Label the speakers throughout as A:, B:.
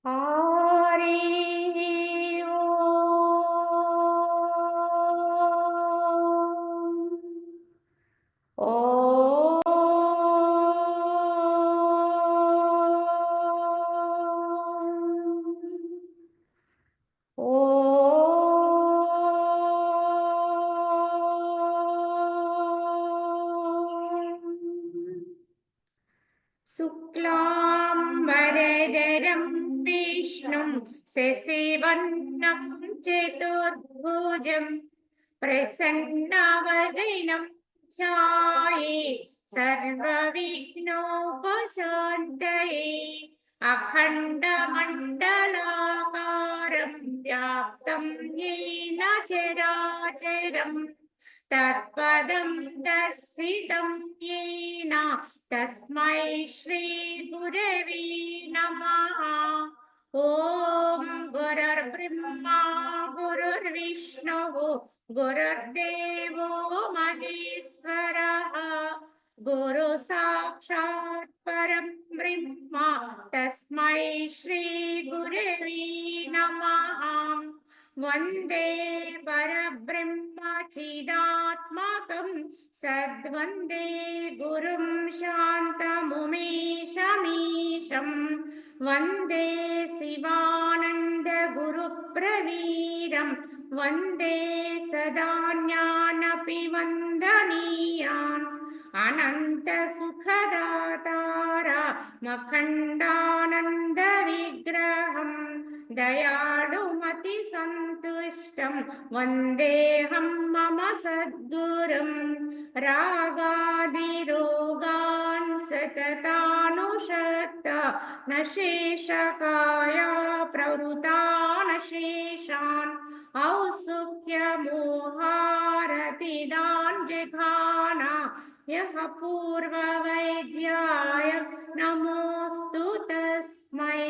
A: हरि ओम। शुक्लांबरधरं विष्णुं शशिवर्णं चतुर्भुजं प्रसन्नवदनं ध्याये सर्वविघ्नोपशान्तये अखण्डमण्डलाकारं व्याप्तं येन चराचरम् तत्पदं दर्शितं येन तस्मै श्री गुरवे नमः। ॐ गुरुर्ब्रह्मा गुरुर्विष्णुः गुरुर्देवो महेश्वरः गुरु साक्षात् परं ब्रह्म तस्मै श्री गुरवे नमः। वन्दे परब्रह्मचिदात्मकं सद्वन्दे गुरुं शान्तमुमेशमीशं वन्दे शिवानन्दगुरुप्रवीरं वन्दे सदा ज्ञानपि वन्दनीयान् अनन्तसुखदातारमखण्डानन्दविग्रहं दयालुमतिसन्तुष्टं वन्देऽहं मम सद्गुरुं रागादिरोगान् सततानुषक्त न शेषकाया प्रवृतानशेषान् औत्सुक्यमोहारतिदान् जिघाना यः पूर्ववैद्याय नमोऽस्तु तस्मै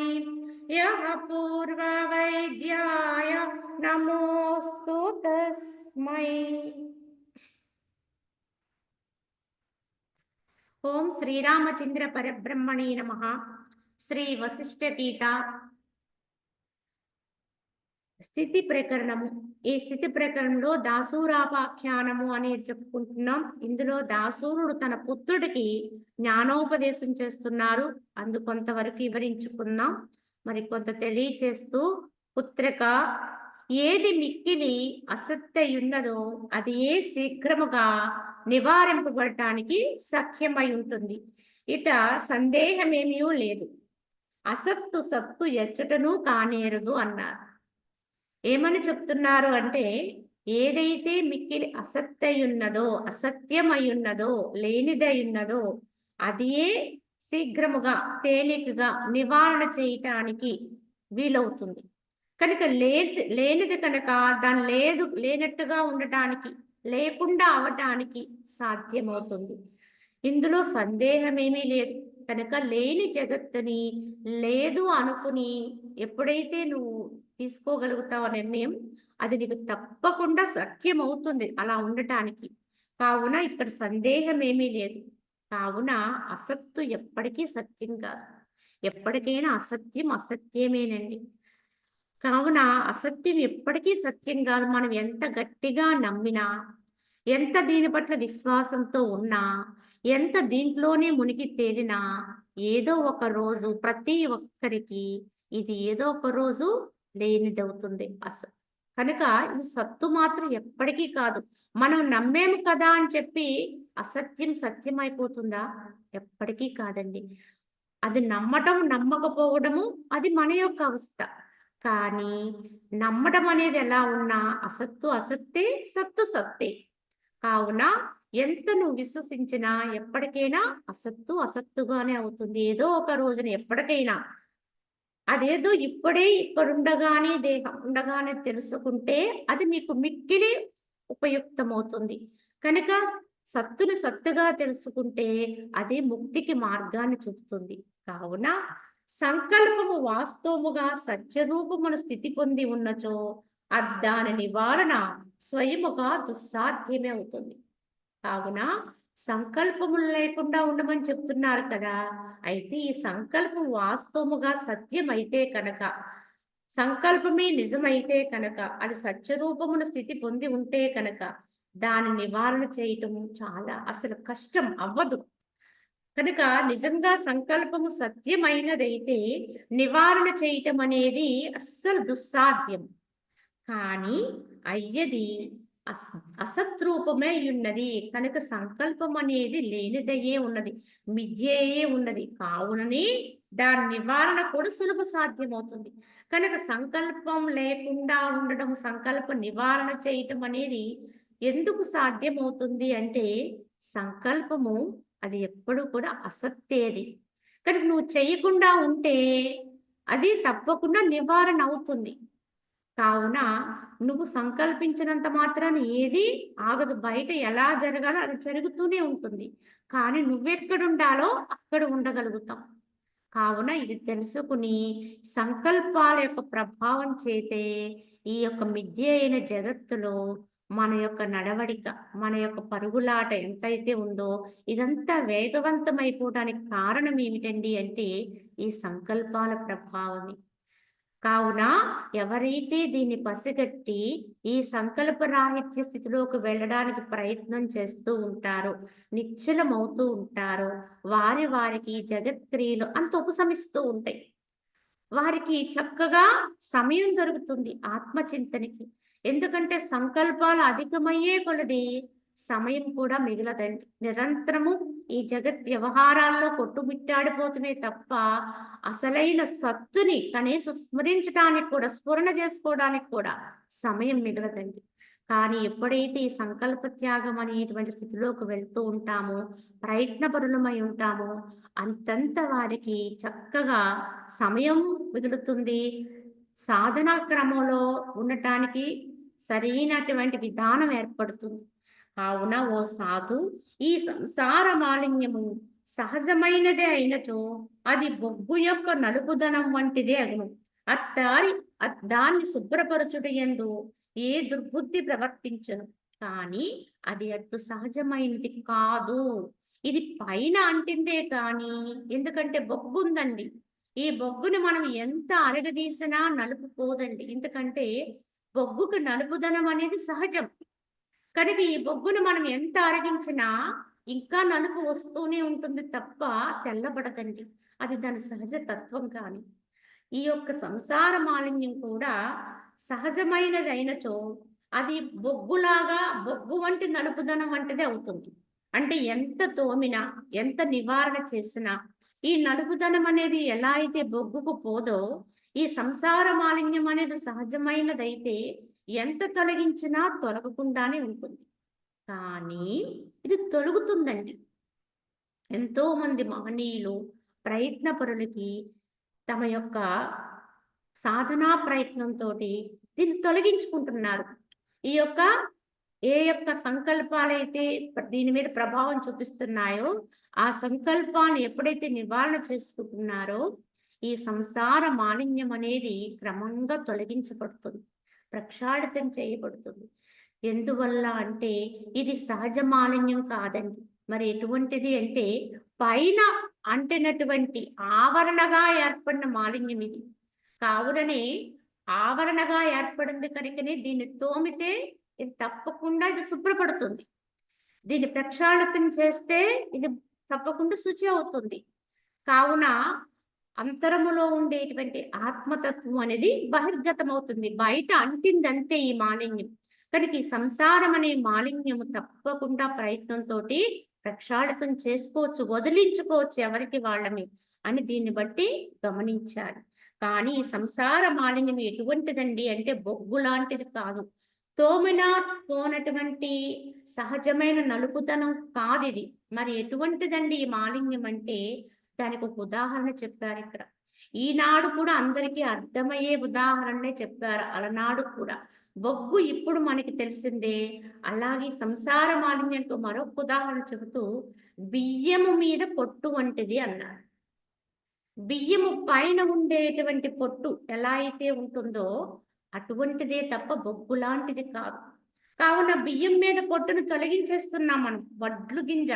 A: यः पूर्ववैद्याय नमोऽस्तु तस्मै। ओम श्रीरामचंद्र परब्रह्मणे नमः। श्री वशिष्ठ गीता స్థితి ప్రకరణము। ఈ స్థితి ప్రకరణంలో దాసూరాపాఖ్యానము అనేది చెప్పుకుంటున్నాం। ఇందులో దాసూరుడు తన పుత్రుడికి జ్ఞానోపదేశం చేస్తున్నారు। అందు కొంతవరకు వివరించుకుందాం, మరి కొంత తెలియచేస్తూ, పుత్రక, ఏది మిక్కిలి అసత్యయున్నదో అది ఏ శీఘ్రముగా నివారింపబడటానికి సఖ్యమై ఉంటుంది, ఇట సందేహమేమీ లేదు। అసత్తు సత్తు ఎచ్చటను కానేరదు అన్నారు। ఏమని చెప్తున్నారు అంటే, ఏదైతే మిక్కిలి అసత్యయున్నదో, అసత్యమయున్నదో, లేనిదయున్నదో అదే శీఘ్రముగా తేలికగా నివారణ చేయటానికి వీలవుతుంది కనుక, లేనిది కనుక దాని లేనట్టుగా ఉండటానికి, లేకుండా అవటానికి సాధ్యమవుతుంది। ఇందులో సందేహమేమీ లేదు కనుక, లేని జగత్తుని లేదు అనుకుని ఎప్పుడైతే నువ్వు తీసుకోగలుగుతావు నిర్ణయం, అది నీకు తప్పకుండా సఖ్యమవుతుంది అలా ఉండటానికి। కావున ఇక్కడ సందేహం ఏమీ లేదు। కావున అసత్తు ఎప్పటికీ సత్యం కాదు, ఎప్పటికైనా అసత్యం అసత్యమేనండి। కావున అసత్యం ఎప్పటికీ సత్యం కాదు। మనం ఎంత గట్టిగా నమ్మినా, ఎంత దీని పట్ల విశ్వాసంతో ఉన్నా, ఎంత దీంట్లోనే మునిగి తేలినా, ఏదో ఒక రోజు ప్రతి ఒక్కరికి ఇది ఏదో ఒక రోజు లేనిదవుతుంది కనుక ఇది సత్తు మాత్రం ఎప్పటికీ కాదు। మనం నమ్మేము కదా అని చెప్పి అసత్యం సత్యం అయిపోతుందా? ఎప్పటికీ కాదండి। అది నమ్మటం నమ్మకపోవడము అది మన యొక్క అవస్థ। కానీ నమ్మడం అనేది ఎలా ఉన్నా అసత్తు అసత్తే, సత్తు సత్తే। కావున ఎంత నువ్వు విశ్వసించినా ఎప్పటికైనా అసత్తు అసత్తుగానే అవుతుంది ఏదో ఒక రోజున। ఎప్పటికైనా అదేదో ఇప్పుడే ఇక్కడుండగానే దేహం ఉండగానే తెలుసుకుంటే అది మీకు మిక్కిలి ఉపయుక్తమవుతుంది కనుక, సత్తుని సత్తుగా తెలుసుకుంటే అది ముక్తికి మార్గాన్ని చూపుతుంది। కావున సంకల్పము వాస్తవముగా సత్యరూపమును స్థితి పొంది ఉన్నచో దాని నివారణ స్వయముగా దుస్సాధ్యమే అవుతుంది। కావున సంకల్పములు లేకుండా ఉండమని చెప్తున్నారు కదా! అయితే ఈ సంకల్పం వాస్తవముగా సత్యమైతే కనుక, సంకల్పమే నిజమైతే కనుక, అది సత్యరూపమున స్థితి పొంది ఉంటే కనుక, దాని నివారణ చేయటం చాలా అసలు కష్టం అవ్వదు. కనుక నిజంగా సంకల్పము సత్యమైనదైతే నివారణ చేయటం అనేది అస్సలు దుస్సాధ్యం. కానీ అయ్యది అస్ అసత్రూపమే అయ్యున్నది. కనుక సంకల్పం అనేది లేనిదయ్యే ఉన్నది. మిథ్యయే ఉన్నది. కావుననే దాని నివారణ కూడా సులభ సాధ్యమవుతుంది. కనుక సంకల్పం లేకుండా ఉండడం, సంకల్ప నివారణ చేయటం అనేది ఎందుకు సాధ్యమవుతుంది అంటే, సంకల్పము అది ఎప్పుడూ కూడా అసత్తేది. కనుక నువ్వు చేయకుండా ఉంటే, అది తప్పకుండా నివారణ అవుతుంది. కావున నువ్వు సంకల్పించినంత మాత్రాన ఏది ఆగదు. బయట ఎలా జరగాలో అది జరుగుతూనే ఉంటుంది. కానీ నువ్వెక్కడుండాలో అక్కడ ఉండగలుగుతాం. కావున ఇది తెలుసుకుని సంకల్పాల యొక్క ప్రభావం చేతే ఈ యొక్క మిథ్య అయిన జగత్తులో మన యొక్క నడవడిక, మన యొక్క పరుగులాట ఎంతైతే ఉందో ఇదంతా వేగవంతమైపోవడానికి కారణం ఏమిటండి అంటే ఈ సంకల్పాల ప్రభావమే. కావున ఎవరైతే దీన్ని పసిగట్టి ఈ సంకల్పరాహిత్య స్థితిలోకి వెళ్ళడానికి ప్రయత్నం చేస్తూ ఉంటారో, నిశ్చలమవుతూ ఉంటారో, వారికి ఈ జగత్క్రియలు అంత ఉపశమిస్తూ ఉంటాయి. వారికి చక్కగా సమయం దొరుకుతుంది ఆత్మచింతనకి. ఎందుకంటే సంకల్పాలు అధికమయ్యే కొలది సమయం కూడా మిగలదండి. నిరంతరము ఈ జగత్ వ్యవహారాల్లో కొట్టుమిట్టాడిపోతుమే తప్ప అసలైన సత్తుని కనీసం స్మరించడానికి కూడా, స్ఫురణ చేసుకోవడానికి కూడా సమయం మిగలదండి. కానీ ఎప్పుడైతే ఈ సంకల్ప త్యాగం అనేటువంటి స్థితిలోకి వెళ్తూ ఉంటామో, ప్రయత్నపరులమై ఉంటామో, అంతంత వారికి చక్కగా సమయం మిగులుతుంది. సాధనా క్రమంలో ఉండటానికి సరైనటువంటి విధానం ఏర్పడుతుంది. కావున ఓ సాధు, ఈ సంసార మాలిన్యము సహజమైనదే అయినచో అది బొగ్గు యొక్క నలుపుదనం వంటిదే అగును. దాన్ని శుభ్రపరచుట యందు ఏ దుర్బుద్ధి ప్రవర్తించును. కానీ అది అటు సహజమైనది కాదు. ఇది పైన అంటిందే కానీ, ఎందుకంటే బొగ్గు ఉందండి. ఈ బొగ్గుని మనం ఎంత అరగదీసినా నలుపు పోదండి. ఎందుకంటే బొగ్గుకు నలుపుదనం అనేది సహజం. కనుక ఈ బొగ్గును మనం ఎంత అరిగించినా ఇంకా నలుపు వస్తూనే ఉంటుంది తప్ప తెల్లబడదండి. అది దాని సహజ తత్వం కానీ. ఈ యొక్క సంసార మాలిన్యం కూడా సహజమైనది అయినచో అది బొగ్గులాగా, బొగ్గు వంటి నలుపుదనం వంటిదే అవుతుంది. అంటే ఎంత తోమినా, ఎంత నివారణ చేసినా ఈ నలుపుదనం అనేది ఎలా అయితే బొగ్గుకు పోదో, ఈ సంసార మాలిన్యం అనేది సహజమైనదైతే ఎంత తొలగించినా తొలగకుండానే ఉంటుంది. కానీ ఇది తొలగుతుందండి. ఎంతో మంది మహనీయులు ప్రయత్నపరులకి తమ యొక్క సాధనా ప్రయత్నంతోటి దీన్ని తొలగించుకుంటున్నారు. ఈ యొక్క ఏ యొక్క సంకల్పాలైతే దీని మీద ప్రభావం చూపిస్తున్నాయో, ఆ సంకల్పాన్ని ఎప్పుడైతే నివారణ చేసుకుంటున్నారో, ఈ సంసార మాలిన్యం అనేది క్రమంగా తొలగించబడుతుంది. ప్రక్షాళితం చేయబడుతుంది. ఎందువల్ల అంటే ఇది సహజ మాలిన్యం కాదండి. మరి ఎటువంటిది అంటే పైన అంటినటువంటి ఆవరణగా ఏర్పడిన మాలిన్యం ఇది. కావుననే ఆవరణగా ఏర్పడింది కనుకనే దీన్ని తోమితే ఇది తప్పకుండా ఇది శుభ్రపడుతుంది. దీన్ని ప్రక్షాళితం చేస్తే ఇది తప్పకుండా శుచి అవుతుంది. కావున అంతరములో ఉండేటువంటి ఆత్మతత్వం అనేది బహిర్గతమవుతుంది. బయట అంటిందంతే ఈ మాలిన్యం. కనుక ఈ సంసారం అనే మాలిన్యము తప్పకుండా ప్రయత్నంతోటి ప్రక్షాళితం చేసుకోవచ్చు, వదిలించుకోవచ్చు ఎవరికి వాళ్ళని అని దీన్ని బట్టి గమనించాలి. కానీ ఈ సంసార మాలిన్యం ఎటువంటిదండి అంటే బొగ్గు లాంటిది కాదు. తోమినా పోనటువంటి సహజమైన నలుపుతనం కాదిది. మరి ఎటువంటిదండి ఈ మాలిన్యం అంటే దానికి ఒక ఉదాహరణ చెప్పారిక్కడ. ఈనాడు కూడా అందరికీ అర్థమయ్యే ఉదాహరణనే చెప్పారు. అలనాడు కూడా. బొగ్గు ఇప్పుడు మనకి తెలిసిందే. అలాగే సంసార మాలిన్యానికి మరొక ఉదాహరణ చెబుతూ బియ్యము మీద పొట్టు వంటిది అన్నారు. బియ్యము పైన ఉండేటువంటి పొట్టు ఎలా అయితే ఉంటుందో అటువంటిదే తప్ప బొగ్గు లాంటిది కాదు. కావున బియ్యం మీద పొట్టును తొలగించేస్తున్నాం మనం. వడ్లు గింజ.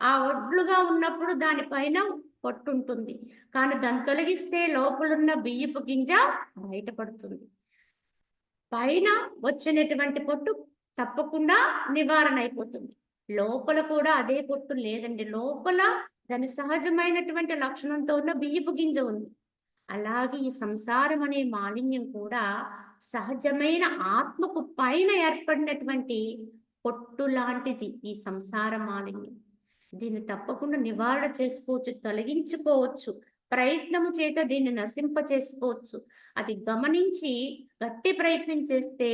A: ఆ వడ్లుగా ఉన్నప్పుడు దానిపైన పొట్టుంటుంది. కానీ దాన్ని తొలగిస్తే లోపలున్న బియ్యపు గింజ బయటపడుతుంది. పైన వచ్చినటువంటి పొట్టు తప్పకుండా నివారణ అయిపోతుంది. లోపల కూడా అదే పొట్టు లేదండి. లోపల దాని సహజమైనటువంటి లక్షణంతో ఉన్న బియ్యపు గింజ ఉంది. అలాగే ఈ సంసారం అనే మాలిన్యం కూడా సహజమైన ఆత్మకు పైన ఏర్పడినటువంటి పొట్టు లాంటిది ఈ సంసార మాలిన్యం. దీన్ని తప్పకుండా నివారణ చేసుకోవచ్చు, తొలగించుకోవచ్చు. ప్రయత్నము చేత దీన్ని నశింప చేసుకోవచ్చు. అది గమనించి గట్టి ప్రయత్నం చేస్తే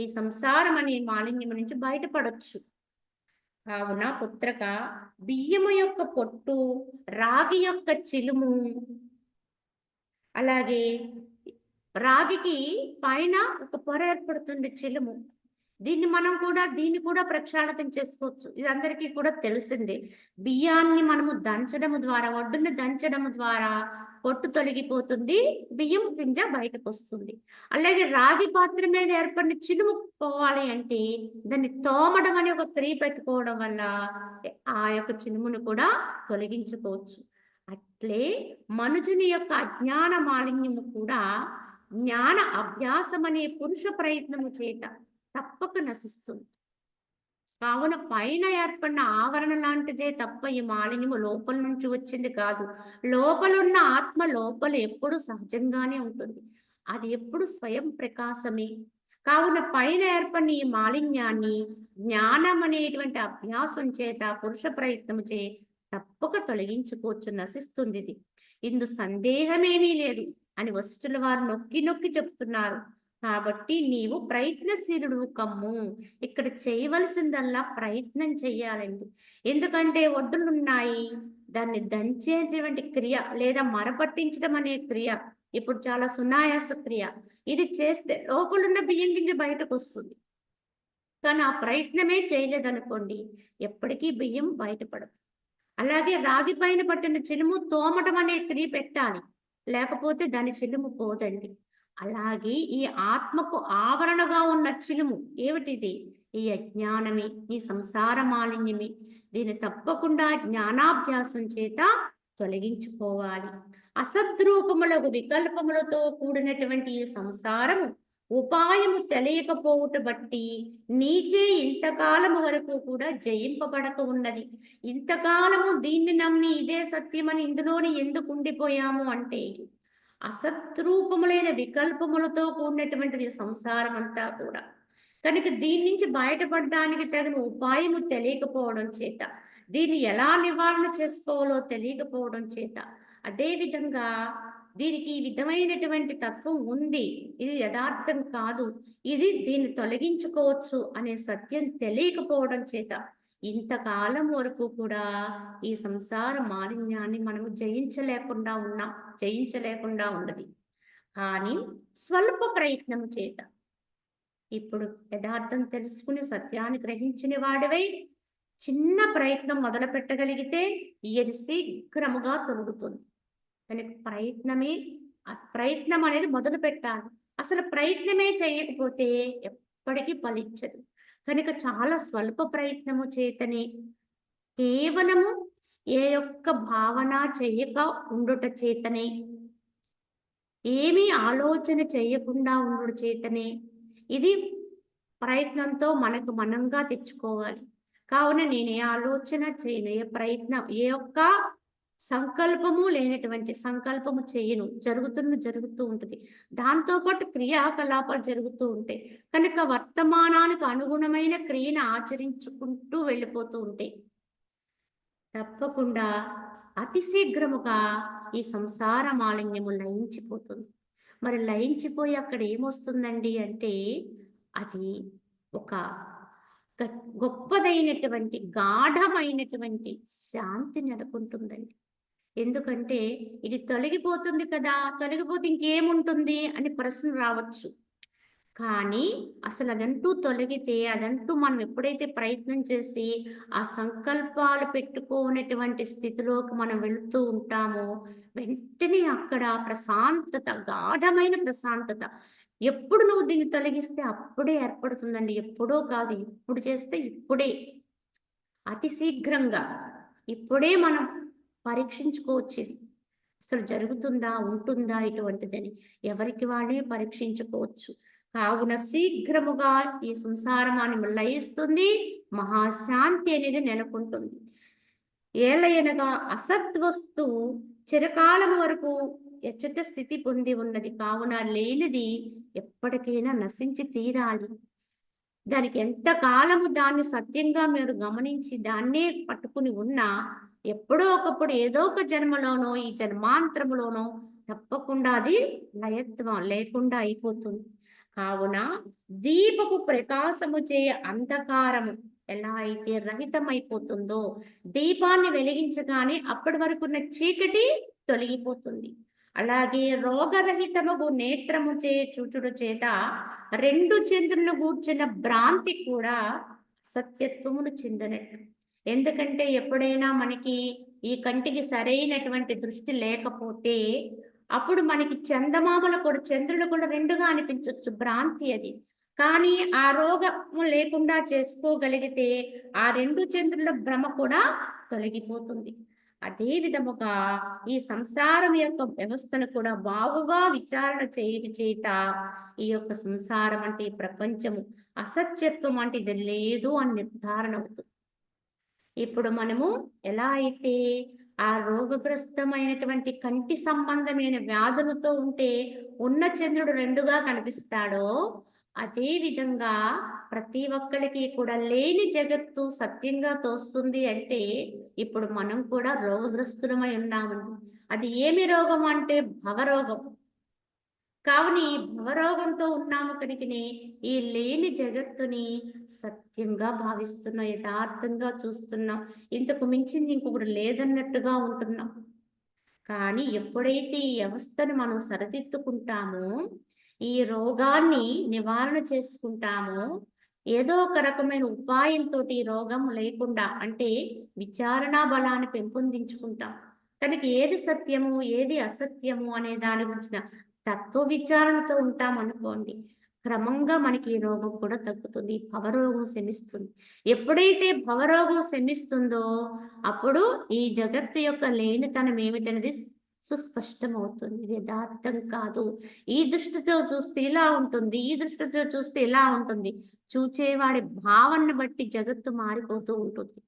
A: ఈ సంసారం అనే మాలిన్యం నుంచి బయటపడొచ్చు. కావున పుత్రక, బియ్యము యొక్క పొట్టు, రాగి యొక్క చిలుము, అలాగే రాగికి పైన ఒక పొర ఏర్పడుతుంది చిలుము. దీన్ని కూడా ప్రక్షాళన చేసుకోవచ్చు. ఇది అందరికీ కూడా తెలిసిందే. బియ్యాన్ని మనము దంచడము ద్వారా, ఒడ్డున దంచడము ద్వారా పొట్టు తొలగిపోతుంది. బియ్యం గింజ బయటకొస్తుంది. అలాగే రాగి పాత్ర మీద ఏర్పడిన చిలుము పోవాలి అంటే దాన్ని తోమడం అనే ఒక క్రియ పెట్టుకోవడం వల్ల ఆ యొక్క చిలుమును కూడా తొలగించుకోవచ్చు. అట్లే మనుజుని యొక్క అజ్ఞాన మాలిన్యము కూడా జ్ఞాన అభ్యాసం అనే పురుష ప్రయత్నము చేత తప్పక నశిస్తుంది. కావున పైన ఏర్పడిన ఆవరణ లాంటిదే తప్ప ఈ మాలిన్యము లోపల నుంచి వచ్చింది కాదు. లోపలున్న ఆత్మ లోపల ఎప్పుడు సహజంగానే ఉంటుంది. అది ఎప్పుడు స్వయం ప్రకాశమే. కావున పైన ఏర్పడిన ఈ మాలిన్యాన్ని జ్ఞానం అనేటువంటి అభ్యాసం చేత, పురుష ప్రయత్నము చే తప్పక తొలగించుకోవచ్చు, నశిస్తుంది ఇది. ఇందు సందేహమేమీ లేదు అని వశిష్ఠుల వారు నొక్కి నొక్కి చెప్తున్నారు. కాబట్టి నీవు ప్రయత్నశీలుడు కమ్ము. ఇక్కడ చేయవలసిందల్లా ప్రయత్నం చెయ్యాలండి. ఎందుకంటే ఒడ్డులున్నాయి, దాన్ని దంచేటువంటి క్రియ లేదా మరపట్టించడం అనే క్రియ ఇప్పుడు చాలా సునాయాస క్రియ. ఇది చేస్తే లోపలున్న బియ్యం గింజ బయటకు వస్తుంది. కానీ ఆ ప్రయత్నమే చేయలేదనుకోండి, ఎప్పటికీ బియ్యం బయటపడదు. అలాగే రాగి పైన పట్టిన చిలుము తోమటం అనే క్రియ పెట్టాలి, లేకపోతే దాని చిలుము పోదండి. అలాగే ఈ ఆత్మకు ఆవరణగా ఉన్న చిలుము ఏమిటిది? ఈ అజ్ఞానమే, ఈ సంసార మాలిన్యమే. దీన్ని తప్పకుండా జ్ఞానాభ్యాసం చేత తొలగించుకోవాలి. అసద్రూపములకు వికల్పములతో కూడినటువంటి ఈ సంసారము ఉపాయము తెలియకపోవుట బట్టి నీచే ఇంతకాలము వరకు కూడా జయింపబడక ఉన్నది. ఇంతకాలము దీన్ని నమ్మి ఇదే సత్యమని ఇందులోని ఎందుకు ఉండిపోయాము అంటే అసత్రూపములైన వికల్పములతో కూడినటువంటిది సంసారం అంతా కూడా. కనుక దీని నుంచి బయటపడడానికి తగిన ఉపాయము తెలియకపోవడం చేత, దీన్ని ఎలా నివారణ చేసుకోవాలో తెలియకపోవడం చేత, అదేవిధంగా దీనికి ఈ విధమైనటువంటి తత్వం ఉంది, ఇది యథార్థం కాదు, దీన్ని తొలగించుకోవచ్చు అనే సత్యం తెలియకపోవడం చేత ఇంతకాలం వరకు కూడా ఈ సంసార మాలిన్యాన్ని మనము జయించలేకుండా ఉన్నది. కానీ స్వల్ప ప్రయత్నం చేత ఇప్పుడు యథార్థం తెలుసుకుని సత్యాన్ని గ్రహించిన వాడివై చిన్న ప్రయత్నం మొదలు పెట్టగలిగితే ఇది శీఘ్రముగా తొలుగుతుంది. కనుక ప్రయత్నం అనేది మొదలు పెట్టాలి. అసలు ప్రయత్నమే చేయకపోతే ఎప్పటికీ ఫలించదు. కనుక చాలా స్వల్ప ప్రయత్నము చేతనే, కేవలము ఏ యొక్క భావన చెయ్యక ఉండుట చేతనే, ఏమీ ఆలోచన చేయకుండా ఉండుట చేతనే ఇది ప్రయత్నంతో మనకు మనంగా తెచ్చుకోవాలి. కావున నేను ఏ ఆలోచన చేయను, ఏ ప్రయత్నం, ఏ యొక్క సంకల్పము లేనటువంటి సంకల్పము చేయను. జరుగుతూ ఉంటుంది. దాంతోపాటు క్రియాకలాపాలు జరుగుతూ ఉంటాయి. కనుక వర్తమానానికి అనుగుణమైన క్రియను ఆచరించుకుంటూ వెళ్ళిపోతూ ఉంటాయి. తప్పకుండా అతి శీఘ్రముగా ఈ సంసార మాలిన్యము లయించిపోతుంది. మరి లయించిపోయి అక్కడ ఏమొస్తుందండి అంటే అది ఒక గొప్పదైనటువంటి గాఢమైనటువంటి శాంతి నెలకొంటుందండి. ఎందుకంటే ఇది తొలగిపోతుంది కదా, తొలగిపోతే ఇంకేముంటుంది అని ప్రశ్న రావచ్చు. కానీ అసలు అదంటూ తొలగితే, అదంటూ మనం ఎప్పుడైతే ప్రయత్నం చేసి ఆ సంకల్పాలు పెట్టుకోనటువంటి స్థితిలోకి మనం వెళుతూ ఉంటామో వెంటనే అక్కడ ప్రశాంతత, గాఢమైన ప్రశాంతత, ఎప్పుడు నువ్వు దీన్ని తొలగిస్తే అప్పుడే ఏర్పడుతుందండి. ఎప్పుడో కాదు. ఇప్పుడు చేస్తే ఇప్పుడే. అతి శీఘ్రంగా. ఇప్పుడే మనం పరీక్షించుకోవచ్చు ఇది. అసలు జరుగుతుందా? ఉంటుందా? ఇటువంటిదని. ఎవరికి వాళ్ళే పరీక్షించుకోవచ్చు. కావున శీఘ్రముగా ఈ సంసారమాన్ని లయిస్తుంది. మహాశాంతి అనేది నెలకొంటుంది. ఏలయనగా అసద్వస్తువు చిరకాలము వరకు ఎచ్చట స్థితి పొంది ఉన్నది. కావున లేనిది ఎప్పటికైనా నశించి తీరాలి. దానికి ఎంత కాలము దాన్ని సత్యంగా మీరు గమనించి దాన్నే పట్టుకుని ఉన్నా ఎప్పుడో ఒకప్పుడు ఏదో ఒక జన్మలోనో ఈ జన్మాంతరములోనో తప్పకుండా అది లయత్వం లేకుండా అయిపోతుంది. కావున దీపపు ప్రకాశము చేయ అంధకారము ఎలా అయితే రహితమైపోతుందో దీపాన్ని వెలిగించగానే అప్పటి వరకున్న చీకటి తొలగిపోతుంది. అలాగే రోగరహితమగు నేత్రము చే చూచుడు చేత రెండు చంద్రులను గూర్చిన భ్రాంతి కూడా సత్యత్వమును చెందినట్టు. ఎందుకంటే ఎప్పుడైనా మనకి ఈ కంటికి సరైనటువంటి దృష్టి లేకపోతే అప్పుడు మనకి చందమామలు కూడా చంద్రులు కూడా రెండుగా అనిపించవచ్చు. భ్రాంతి అది. కానీ ఆ రోగము లేకుండా చేసుకోగలిగితే ఆ రెండు చంద్రుల భ్రమ కూడా తొలగిపోతుంది. అదే విధముగా ఈ సంసారం యొక్క వ్యవస్థను కూడా బాగుగా విచారణ చేయడం చేత ఈ యొక్క సంసారం అంటే ఈ ప్రపంచము అసత్యత్వం అంటే ఇది లేదు అని నిర్ధారణ అవుతుంది. ఇప్పుడు మనము ఎలా అయితే ఆ రోగగ్రస్తమైనటువంటి కంటి సంబంధమైన వ్యాధులతో ఉంటే ఉన్న చంద్రుడు రెండుగా కనిపిస్తాడో అదే విధంగా ప్రతి ఒక్కరికి కూడా లేని జగత్తు సత్యంగా తోస్తుంది అంటే ఇప్పుడు మనం కూడా రోగగ్రస్తులమై ఉన్నామండి. అది ఏమి రోగం అంటే భవరోగం. కావున ఈ భవరోగంతో ఉన్నాము కనుకనే ఈ లేని జగత్తుని సత్యంగా భావిస్తున్నాం, యథార్థంగా చూస్తున్నాం. ఇంతకు మించింది ఇంకొకటి లేదన్నట్టుగా ఉంటున్నాం. కానీ ఎప్పుడైతే ఈ వ్యవస్థను మనం సరిదిద్దుకుంటామో ఈ రోగాన్ని నివారణ చేసుకుంటామో ఏదో ఒక రకమైన ఉపాయంతో ఈ రోగం లేకుండా అంటే విచారణా బలాన్ని పెంపొందించుకుంటాం. కనుక ఏది సత్యము ఏది అసత్యము అనే దాని గురించిన తత్వ విచారణతో ఉంటాం అనుకోండి, క్రమంగా మనకి ఈ రోగం కూడా తగ్గుతుంది. భవరోగం శమిస్తుంది. ఎప్పుడైతే భవరోగం శమిస్తుందో అప్పుడు ఈ జగత్తు యొక్క లేనితనం ఏమిటనేది సుస్పష్టమవుతుంది. ఇది యథార్థం కాదు. ఈ దృష్టితో చూస్తే ఇలా ఉంటుంది, ఈ దృష్టితో చూస్తే ఇలా ఉంటుంది. చూచేవాడి భావనను బట్టి జగత్తు మారిపోతూ ఉంటుంది.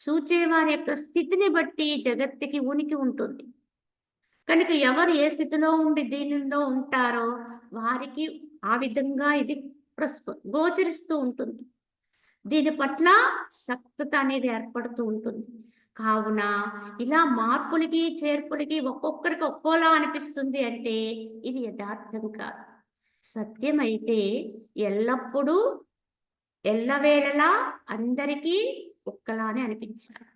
A: చూచేవారి యొక్క స్థితిని బట్టి జగత్తుకి ఉనికి ఉంటుంది. కనుక ఎవరు ఏ స్థితిలో ఉండి దీనిలో ఉంటారో వారికి ఆ విధంగా ఇది గోచరిస్తూ ఉంటుంది. దీని పట్ల సక్తత అనేది ఏర్పడుతూ ఉంటుంది. కావున ఇలా మార్పులకి చేర్పులకి ఒక్కొక్కరికి ఒక్కోలా అనిపిస్తుంది అంటే ఇది యథార్థం కాదు. సత్యమైతే ఎల్లప్పుడూ ఎల్లవేళలా అందరికీ ఒక్కలానే అనిపించాలి.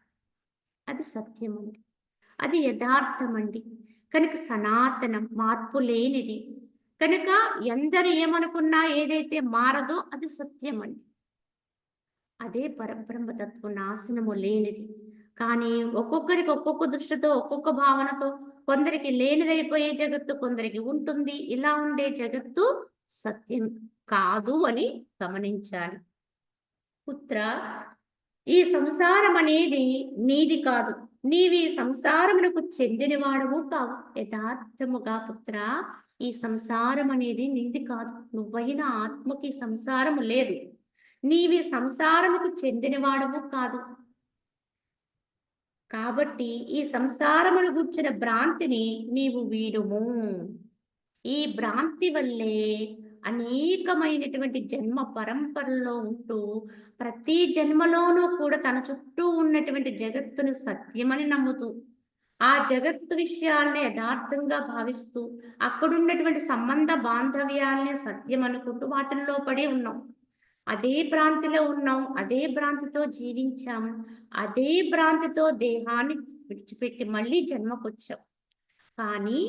A: అది సత్యం అండి. అది యథార్థం అండి. కనుక సనాతనం మార్పు లేనిది. కనుక ఎందరు ఏమనుకున్నా ఏదైతే మారదో అది సత్యం అండి. అదే పరబ్రహ్మతత్వం నాశనము లేనిది. కానీ ఒక్కొక్కరికి ఒక్కొక్క దృష్టితో ఒక్కొక్క భావనతో కొందరికి లేనిదైపోయే జగత్తు కొందరికి ఉంటుంది. ఇలా ఉండే జగత్తు సత్యం కాదు అని గమనించాలి. పుత్ర, ఈ సంసారం అనేది నీది కాదు. నీవి సంసారమునకు చెందినవాడవు కావు. యథార్థముగా పుత్ర, ఈ సంసారం అనేది నీది కాదు. నువ్వైన ఆత్మకి సంసారము లేదు. నీవి సంసారముకు చెందినవాడవు కాదు. కాబట్టి ఈ సంసారమును గుర్చిన భ్రాంతిని నీవు వీడుము. ఈ భ్రాంతి వల్లే అనేకమైనటువంటి జన్మ పరంపరలో ఉంటూ ప్రతి జన్మలోనూ కూడా తన చుట్టూ ఉన్నటువంటి జగత్తును సత్యమని నమ్ముతూ ఆ జగత్తు విషయాల్ని యథార్థంగా భావిస్తూ అక్కడున్నటువంటి సంబంధ బాంధవ్యాల్ని సత్యం అనుకుంటూ వాటిల్లో పడి ఉన్నాం. అదే భ్రాంతిలో ఉన్నాం, అదే భ్రాంతితో జీవించాం, అదే భ్రాంతితో దేహాన్ని విడిచిపెట్టి మళ్ళీ జన్మకొచ్చాం. కానీ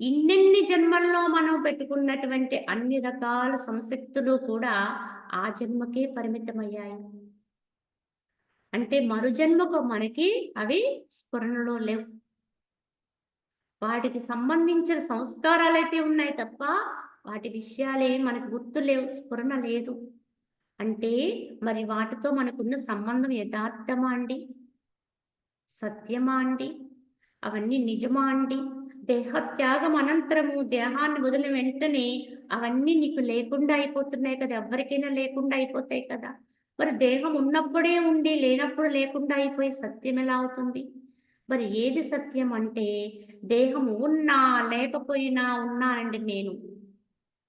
A: ఇన్నెన్ని జన్మల్లో మనం పెట్టుకున్నటువంటి అన్ని రకాల సంశక్తులు కూడా ఆ జన్మకే పరిమితమయ్యాయి. అంటే మరు జన్మకు మనకి అవి స్ఫురణలో లేవు. వాటికి సంబంధించిన సంస్కారాలైతే ఉన్నాయి తప్ప వాటి విషయాలేం మనకు గుర్తు లేవు, స్ఫురణ లేదు. అంటే మరి వాటితో మనకున్న సంబంధం యథార్థమా అండి? సత్యమా అండి? అవన్నీ నిజమా అండి? దేహత్యాగం అనంతరము దేహాన్ని వదిలిన వెంటనే అవన్నీ నీకు లేకుండా అయిపోతున్నాయి కదా! ఎవ్వరికైనా లేకుండా అయిపోతాయి కదా! మరి దేహం ఉన్నప్పుడే ఉండి లేనప్పుడు లేకుండా అయిపోయి సత్యం ఎలా అవుతుంది? మరి ఏది సత్యం అంటే దేహం ఉన్నా లేకపోయినా ఉన్నానండి నేను.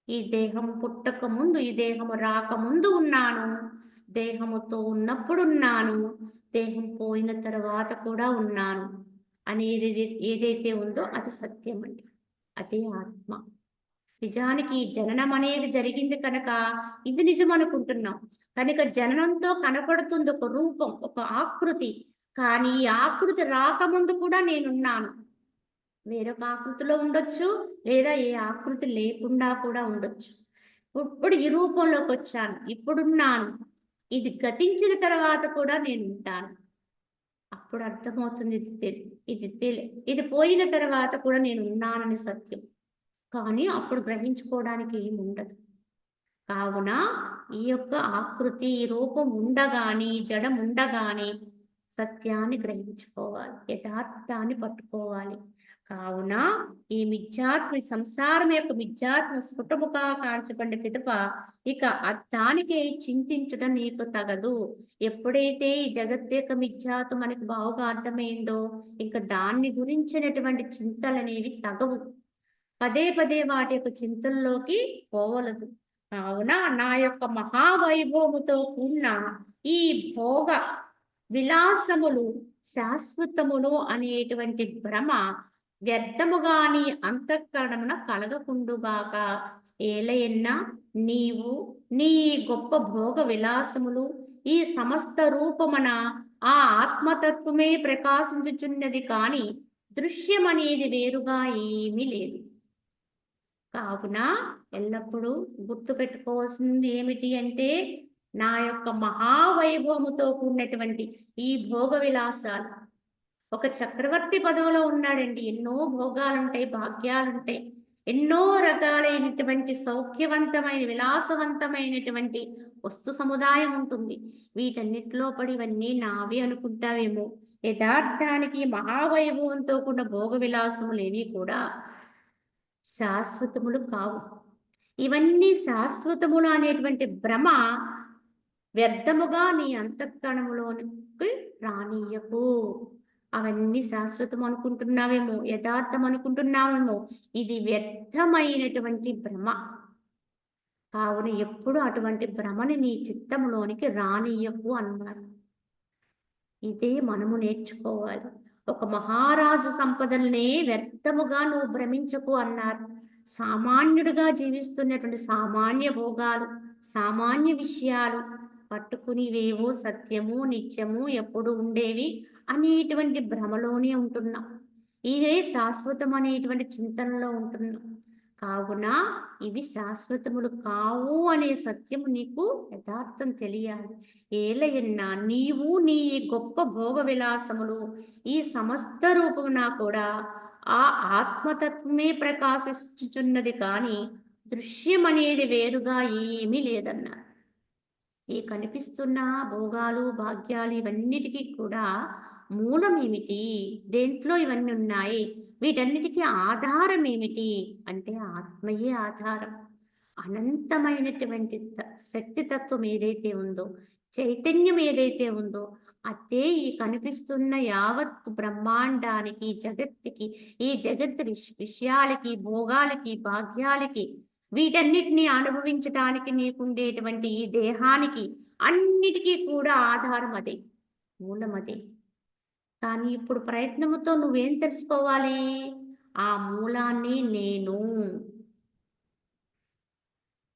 A: ఈ దేహం పుట్టక ముందు, ఈ దేహము రాకముందు ఉన్నాను. దేహముతో ఉన్నప్పుడున్నాను. దేహం పోయిన తర్వాత కూడా ఉన్నాను. అనేది ఏదైతే ఉందో అది సత్యమండి. అదే ఆత్మ. నిజానికి ఈ జననం అనేది జరిగింది కనుక ఇది నిజం అనుకుంటున్నాం. కనుక జననంతో కనపడుతుంది ఒక రూపం, ఒక ఆకృతి. కానీ ఈ ఆకృతి రాకముందు కూడా నేనున్నాను. వేరొక ఆకృతిలో ఉండొచ్చు. లేదా ఏ ఆకృతి లేకుండా కూడా ఉండొచ్చు. ఇప్పుడు ఈ రూపంలోకొచ్చాను. ఇప్పుడున్నాను. ఇది గతించిన తర్వాత కూడా నేనుంటాను. అప్పుడు అర్థమవుతుంది ఇది పోయిన తర్వాత కూడా నేనున్నానని సత్యం. కానీ అప్పుడు గ్రహించుకోవడానికి ఏముండదు. కావున ఈ యొక్క ఆకృతి, ఈ రూపం ఉండగానే, ఈ జడం ఉండగానే సత్యాన్ని గ్రహించుకోవాలి. యథార్థాన్ని పట్టుకోవాలి. కావున ఈ సంసారం యొక్క మిథ్యాత్మ స్ఫుటముగా కాల్చబడిన పిదప ఇక దానికే చింతించుట నీకు తగదు. ఎప్పుడైతే ఈ జగత్తు యొక్క మిథ్యాత్వం మనకి బాగా అర్థమైందో ఇంకా దాన్ని గురించినటువంటి చింతలనేవి తగవు. పదే పదే వాటి యొక్క చింతనలోకి పోవలదు. కావున నా యొక్క మహావైభవముతో కూడిన ఈ భోగ విలాసములు శాశ్వతములు అనేటువంటి భ్రమ వ్యర్థముగాని అంతఃకరణమున కలగకుండుగాక. ఏలయన్న నీవు నీ గొప్ప భోగ విలాసములు ఈ సమస్త రూపమున ఆ ఆత్మతత్వమే ప్రకాశించుచున్నది కాని దృశ్యమనేది వేరుగా ఏమీ లేదు. కావున ఎల్లప్పుడూ గుర్తుపెట్టుకోవాల్సింది ఏమిటి అంటే నా యొక్క మహావైభవముతో కూడినటువంటి ఈ భోగ విలాసాలు. ఒక చక్రవర్తి పదవిలో ఉన్నాడండి. ఎన్నో భోగాలుంటాయి, భాగ్యాలుంటాయి. ఎన్నో రకాలైనటువంటి సౌఖ్యవంతమైన, విలాసవంతమైనటువంటి వస్తు సముదాయం ఉంటుంది. వీటన్నిటిలో పడి ఇవన్నీ నావి అనుకుంటావేమో. యథార్థానికి మహావైభవంతో కూడిన భోగ విలాసములేవి కూడా శాశ్వతములు కావు. ఇవన్నీ శాశ్వతములు అనేటువంటి భ్రమ వ్యర్థముగా నీ అంతఃకరణములోనికి రానీయకు. అవన్నీ శాశ్వతం అనుకుంటున్నావేమో, యథార్థం అనుకుంటున్నావేమో. ఇది వ్యర్థమైనటువంటి భ్రమ. కావున ఎప్పుడు అటువంటి భ్రమని నీ చిత్తములోనికి రానీయకు అన్నారు. ఇదే మనము నేర్చుకోవాలి. ఒక మహారాజు సంపదల్నే వ్యర్థముగా నువ్వు భ్రమించకు అన్నారు. సామాన్యుడిగా జీవిస్తున్నటువంటి సామాన్య భోగాలు, సామాన్య విషయాలు పట్టుకునివేవో సత్యము, నిత్యము, ఎప్పుడు ఉండేవి అనేటువంటి భ్రమలోనే ఉంటున్నాం. ఇదే శాశ్వతం అనేటువంటి చింతనలో ఉంటున్నాం. కావున ఇవి శాశ్వతములు కావు అనే సత్యము నీకు యథార్థం తెలియాలి. ఏలయన్నా నీవు నీ గొప్ప భోగ విలాసములు ఈ సమస్త రూపమున కూడా ఆ ఆత్మతత్వమే ప్రకాశించుచున్నది కానీ దృశ్యమనేది వేరుగా ఏమీ లేదన్నారు. ఈ కనిపిస్తున్న భోగాలు, భాగ్యాలు ఇవన్నిటికీ కూడా మూలం ఏమిటి? దేంట్లో ఇవన్నీ ఉన్నాయి? వీటన్నిటికీ ఆధారం ఏమిటి అంటే ఆత్మయే ఆధారం. అనంతమైనటువంటి శక్తితత్వం ఏదైతే ఉందో, చైతన్యం ఏదైతే ఉందో అదే ఈ కనిపిస్తున్న యావత్ బ్రహ్మాండానికి, జగత్తుకి, ఈ జగత్ విషయాలకి, భోగాలకి, భాగ్యాలకి, వీటన్నిటిని అనుభవించటానికి నీకుండేటువంటి ఈ దేహానికి అన్నిటికీ కూడా ఆధారం అదే, మూలం అదే. కానీ ఇప్పుడు ప్రయత్నముతో నువ్వేం తెలుసుకోవాలి? ఆ మూలాన్ని నేను.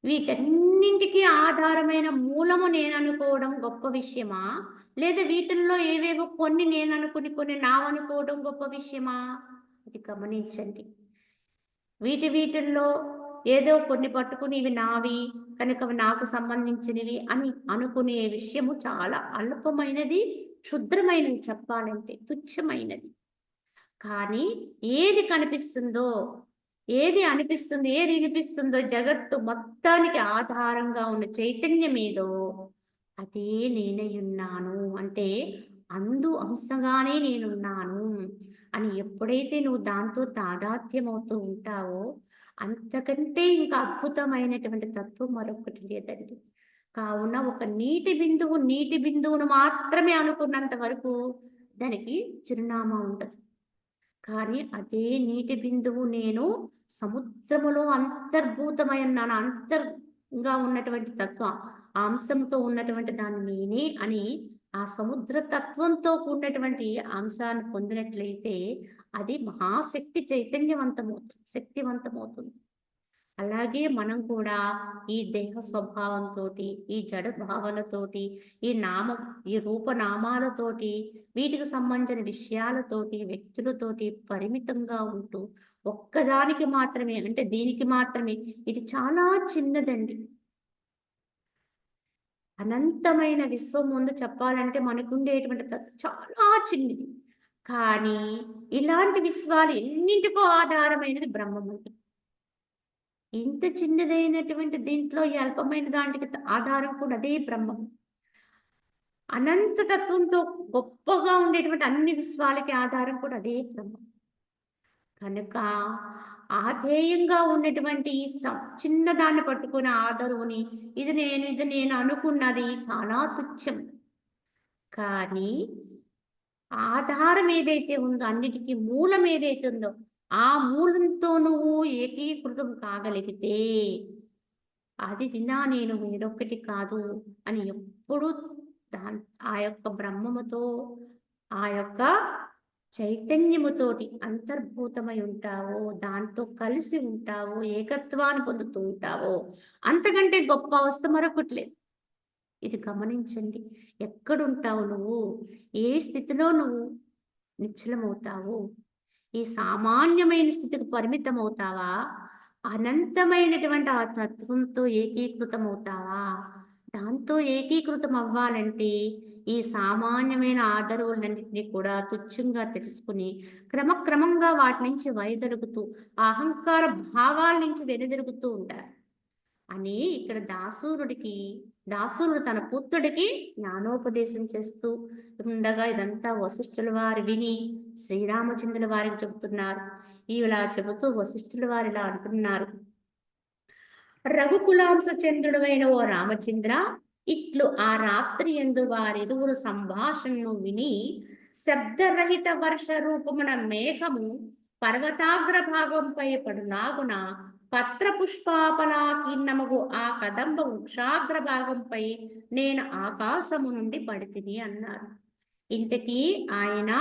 A: వీటన్నింటికి ఆధారమైన మూలము నేననుకోవడం గొప్ప విషయమా? లేదా వీటిల్లో ఏవేవో కొన్ని నేననుకుని కొన్ని నావనుకోవడం గొప్ప విషయమా? ఇది గమనించండి. వీటిల్లో ఏదో కొన్ని పట్టుకుని ఇవి నావి కనుక నాకు సంబంధించినవి అని అనుకునే విషయము చాలా అల్పమైనది, క్షుద్రమైనది, చెప్పాలంటే తుచ్చమైనది. కానీ ఏది కనిపిస్తుందో, ఏది అనిపిస్తుంది, ఏది వినిపిస్తుందో జగత్తు మొత్తానికి ఆధారంగా ఉన్న చైతన్యం ఏదో అదే నేనయ్యున్నాను. అంటే అంశగానే నేనున్నాను అని ఎప్పుడైతే నువ్వు దాంతో తాదాత్మ్యమవుతూ ఉంటావో, అంతకంటే ఇంకా అద్భుతమైనటువంటి తత్వం మరొకటి లేదండి. కావున ఒక నీటి బిందువును మాత్రమే అనుకున్నంత వరకు దానికి చిరునామా ఉండదు. కానీ అదే నీటి బిందువు నేను సముద్రములో అంతర్భూతమై ఉన్నాను. అంతర్గా ఉన్నటువంటి తత్వం. ఆ అంశంతో ఉన్నటువంటి దాన్ని నేనే అని ఆ సముద్ర తత్వంతో కూడినటువంటి అంశాన్ని పొందినట్లయితే అది మహాశక్తి శక్తివంతమవుతుంది. అలాగే మనం కూడా ఈ దేహ స్వభావంతోటి, ఈ జడ భావనతోటి, ఈ నామం ఈ రూపనామాలతోటి, వీటికి సంబంధించిన విషయాలతోటి, వ్యక్తులతోటి పరిమితంగా ఉంటూ, ఒక్కదానికి మాత్రమే అంటే దీనికి మాత్రమే ఇది చాలా చిన్నదండి. అనంతమైన విశ్వం ముందు చెప్పాలంటే మనకుండేటువంటి చాలా చిన్నది. కానీ ఇలాంటి విశ్వాలు ఎన్నింటికో ఆధారమైనది బ్రహ్మమండి. ఇంత చిన్నదైనటువంటి దీంట్లో ఈ అల్పమైన దానికి ఆధారం కూడా అదే బ్రహ్మం. అనంత తత్వంతో గొప్పగా ఉండేటువంటి అన్ని విశ్వాలకి ఆధారం కూడా అదే బ్రహ్మం. కనుక ఆధేయంగా ఉన్నటువంటి ఈ చిన్నదాన్ని పట్టుకుని ఆదరుని ఇది నేను అనుకున్నది చాలా తుచ్చం. కానీ ఆధారం ఏదైతే ఉందో అన్నిటికీ మూలం ఏదైతే ఉందో ఆ మూలంతో నువ్వు ఏకీకృతం కాగలిగితే అది వినా నేను వేరొకటి కాదు అని ఎప్పుడు ఆ యొక్క బ్రహ్మముతో ఆ యొక్క చైతన్యముతోటి అంతర్భూతమై ఉంటావో, దాంతో కలిసి ఉంటావో, ఏకత్వాన్ని పొందుతూ ఉంటావో, అంతకంటే గొప్ప అవస్థ మరొకటి లేదు. ఇది గమనించండి. ఎక్కడుంటావు నువ్వు? ఏ స్థితిలో నువ్వు నిశ్చలమవుతావు? ఈ సామాన్యమైన స్థితికి పరిమితమవుతావా? అనంతమైనటువంటి ఆ తత్వంతో ఏకీకృతమవుతావా? దాంతో ఏకీకృతం అవ్వాలంటే ఈ సామాన్యమైన ఆదరువులన్నింటినీ కూడా తుచ్చంగా తెలుసుకుని క్రమక్రమంగా వాటి నుంచి వైదొలుగుతూ అహంకార భావాల నుంచి వెనుదిరుగుతూ ఉంటారు అని ఇక్కడ దాసూరుడు తన పుత్రుడికి జ్ఞానోపదేశం చేస్తూ ఉండగా ఇదంతా వశిష్ఠుల వారు విని శ్రీరామచంద్రుల వారికి చెబుతున్నారు. ఇలా చెబుతూ వశిష్ఠుల వారు ఇలా అంటున్నారు. రఘుకులాంశ చంద్రుడైన ఓ రామచంద్ర, ఇట్లు ఆ రాత్రి యందు వారిరువురు సంభాషణను విని శబ్దరహిత వర్ష రూపమున మేఘము పర్వతాగ్ర భాగంపై పడులాగున పత్ర పుష్పాపలాకీర్ణముగు ఆ కదంబ వృక్షాగ్ర భాగంపై నేను ఆకాశము నుండి పడితిని అన్నారు. ఇంతకీ ఆయన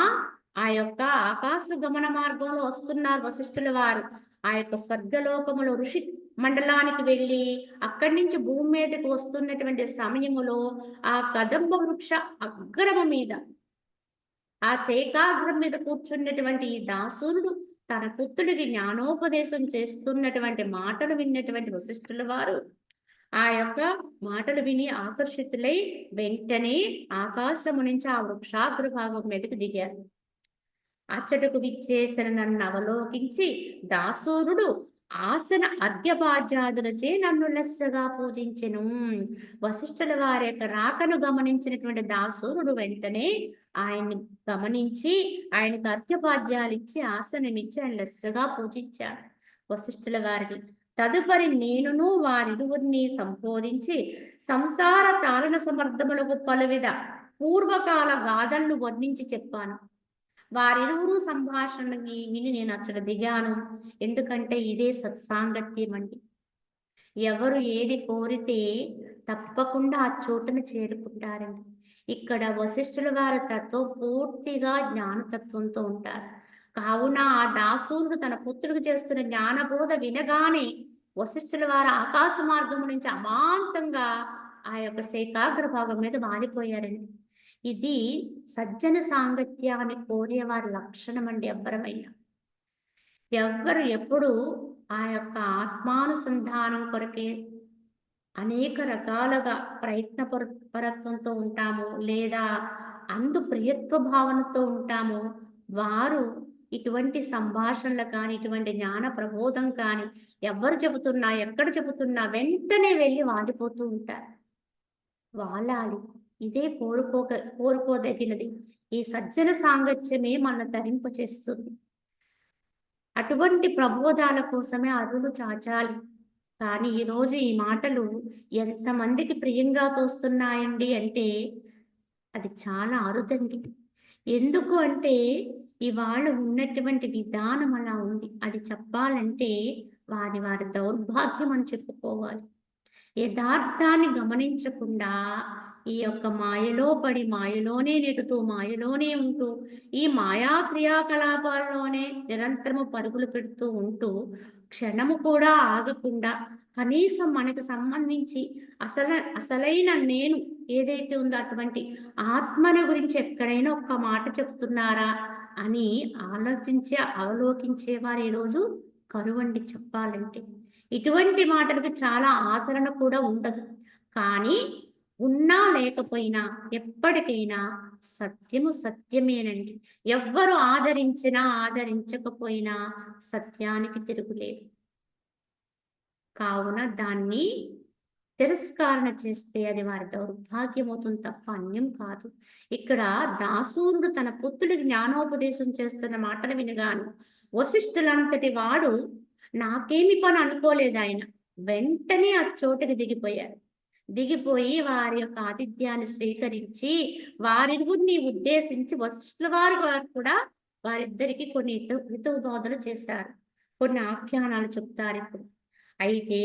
A: ఆ యొక్క ఆకాశ గమన మార్గంలో వస్తున్నారు వశిష్ఠుల వారు. ఆ యొక్క స్వర్గలోకములో ఋషి మండలానికి వెళ్ళి అక్కడి నుంచి భూమి మీదకి వస్తున్నటువంటి సమయములో ఆ కదంబ వృక్ష అగ్రము మీద ఆ శేఖాగ్రం మీద కూర్చున్నటువంటి ఈ దాసురుడు తన పుత్రుడికి జ్ఞానోపదేశం చేస్తున్నటువంటి మాటలు విన్నటువంటి వశిష్ఠుల వారు ఆ యొక్క మాటలు విని ఆకర్షితులై వెంటనే ఆకాశము నుంచి ఆ వృక్షాగ్ర భాగం మీదకి దిగారు. అచ్చటకు విచ్చేసిన నన్ను అవలోకించి దాసూరుడు ఆసన అర్ఘ్యపాద్యాదులచే నన్ను లెస్సగా పూజించెను. వశిష్ఠుల వారి యొక్క రాకను గమనించినటువంటి దాసూరుడు వెంటనే ఆయన్ని గమనించి ఆయనకు అర్ఘ్యపాద్యాలు ఇచ్చి ఆసనమిచ్చి ఆయన లెస్సగా పూజించాడు వశిష్ఠుల వారిని. తదుపరి నేనును వారిరువురిని సంబోధించి సంసార తారణ సమర్థములకు పలువిధ పూర్వకాల గాథలను వర్ణించి చెప్పాను. వారిరువురు సంభాషణని విని నేను అక్కడ దిగాను. ఎందుకంటే ఇదే సత్సాంగత్యం అండి. ఎవరు ఏది కోరితే తప్పకుండా ఆ చోటును చేరుకుంటారండి. ఇక్కడ వశిష్ఠుల వారి తత్వం పూర్తిగా జ్ఞానతత్వంతో ఉంటారు. కావున ఆ దాసూరుడు తన పుత్రుడికి చేస్తున్న జ్ఞానబోధ వినగానే వశిష్ఠుల వారు ఆకాశ మార్గం నుంచి అమాంతంగా ఆ యొక్క శేఖాగ్ర భాగం మీద మారిపోయారండి. ఇది సజ్జన సాంగత్యాన్ని కోరేవారి లక్షణం అండి. ఎవ్వరు ఎప్పుడు ఆ యొక్క ఆత్మానుసంధానం కొరకే అనేక రకాలుగా పరత్వంతో ఉంటాము లేదా అందు ప్రియత్వ భావనతో ఉంటాము. వారు ఇటువంటి సంభాషణలు కానీ, ఇటువంటి జ్ఞాన ప్రబోధం కానీ ఎవరు చెబుతున్నా, ఎక్కడ చెబుతున్నా వెంటనే వెళ్ళి వాలిపోతూ ఉంటారు. వాలాలి. ఇదే కోరుకోదగినది. ఈ సజ్జన సాంగత్యమే మనల్ని తరింపచేస్తుంది. అటువంటి ప్రబోధాల కోసమే అరులు చాచాలి. కానీ ఈరోజు ఈ మాటలు ఎంతమందికి ప్రియంగా తోస్తున్నాయండి అంటే అది చాలా అరుదండి. ఎందుకు అంటే ఇవాళ ఉన్నటువంటి విధానం అలా ఉంది. అది చెప్పాలంటే వారి దౌర్భాగ్యం అని చెప్పుకోవాలి. యథార్థాన్ని గమనించకుండా ఈ యొక్క మాయలో పడి మాయలోనే నెడుతూ మాయలోనే ఉంటూ ఈ మాయా క్రియాకలాపాల్లోనే నిరంతరము పరుగులు పెడుతూ ఉంటూ క్షణము కూడా ఆగకుండా కనీసం మనకు సంబంధించి అసలైన నేను ఏదైతే ఉందో అటువంటి ఆత్మని గురించి ఎక్కడైనా ఒక్క మాట చెప్తున్నారా అని అవలోకించేవారు ఈరోజు కరువండి చెప్పాలంటే. ఇటువంటి మాటలకు చాలా ఆచరణ కూడా ఉండదు. కానీ ఉన్నా లేకపోయినా ఎప్పటికైనా సత్యము సత్యమేనండి. ఎవ్వరు ఆదరించినా ఆదరించకపోయినా సత్యానికి తిరుగులేదు. కావున దాన్ని తిరస్కరణ చేస్తే అది వారి దౌర్భాగ్యమవుతుంది తప్ప అన్యం కాదు. ఇక్కడ దాసూరుడు తన పుత్రుడికి జ్ఞానోపదేశం చేస్తున్న మాటలు వినగాను వశిష్ఠులంతటి వాడు నాకేమి పని అనుకోలేదు ఆయన. వెంటనే ఆ చోటుకి దిగిపోయారు. దిగిపోయి వారి యొక్క ఆతిథ్యాన్ని స్వీకరించి వారిరువురిని ఉద్దేశించి వశిష్ఠుల వారు కూడా వారిద్దరికి కొన్ని హితవు బోధలు చేశారు. కొన్ని ఆఖ్యానాలు చెప్తారు ఇప్పుడు. అయితే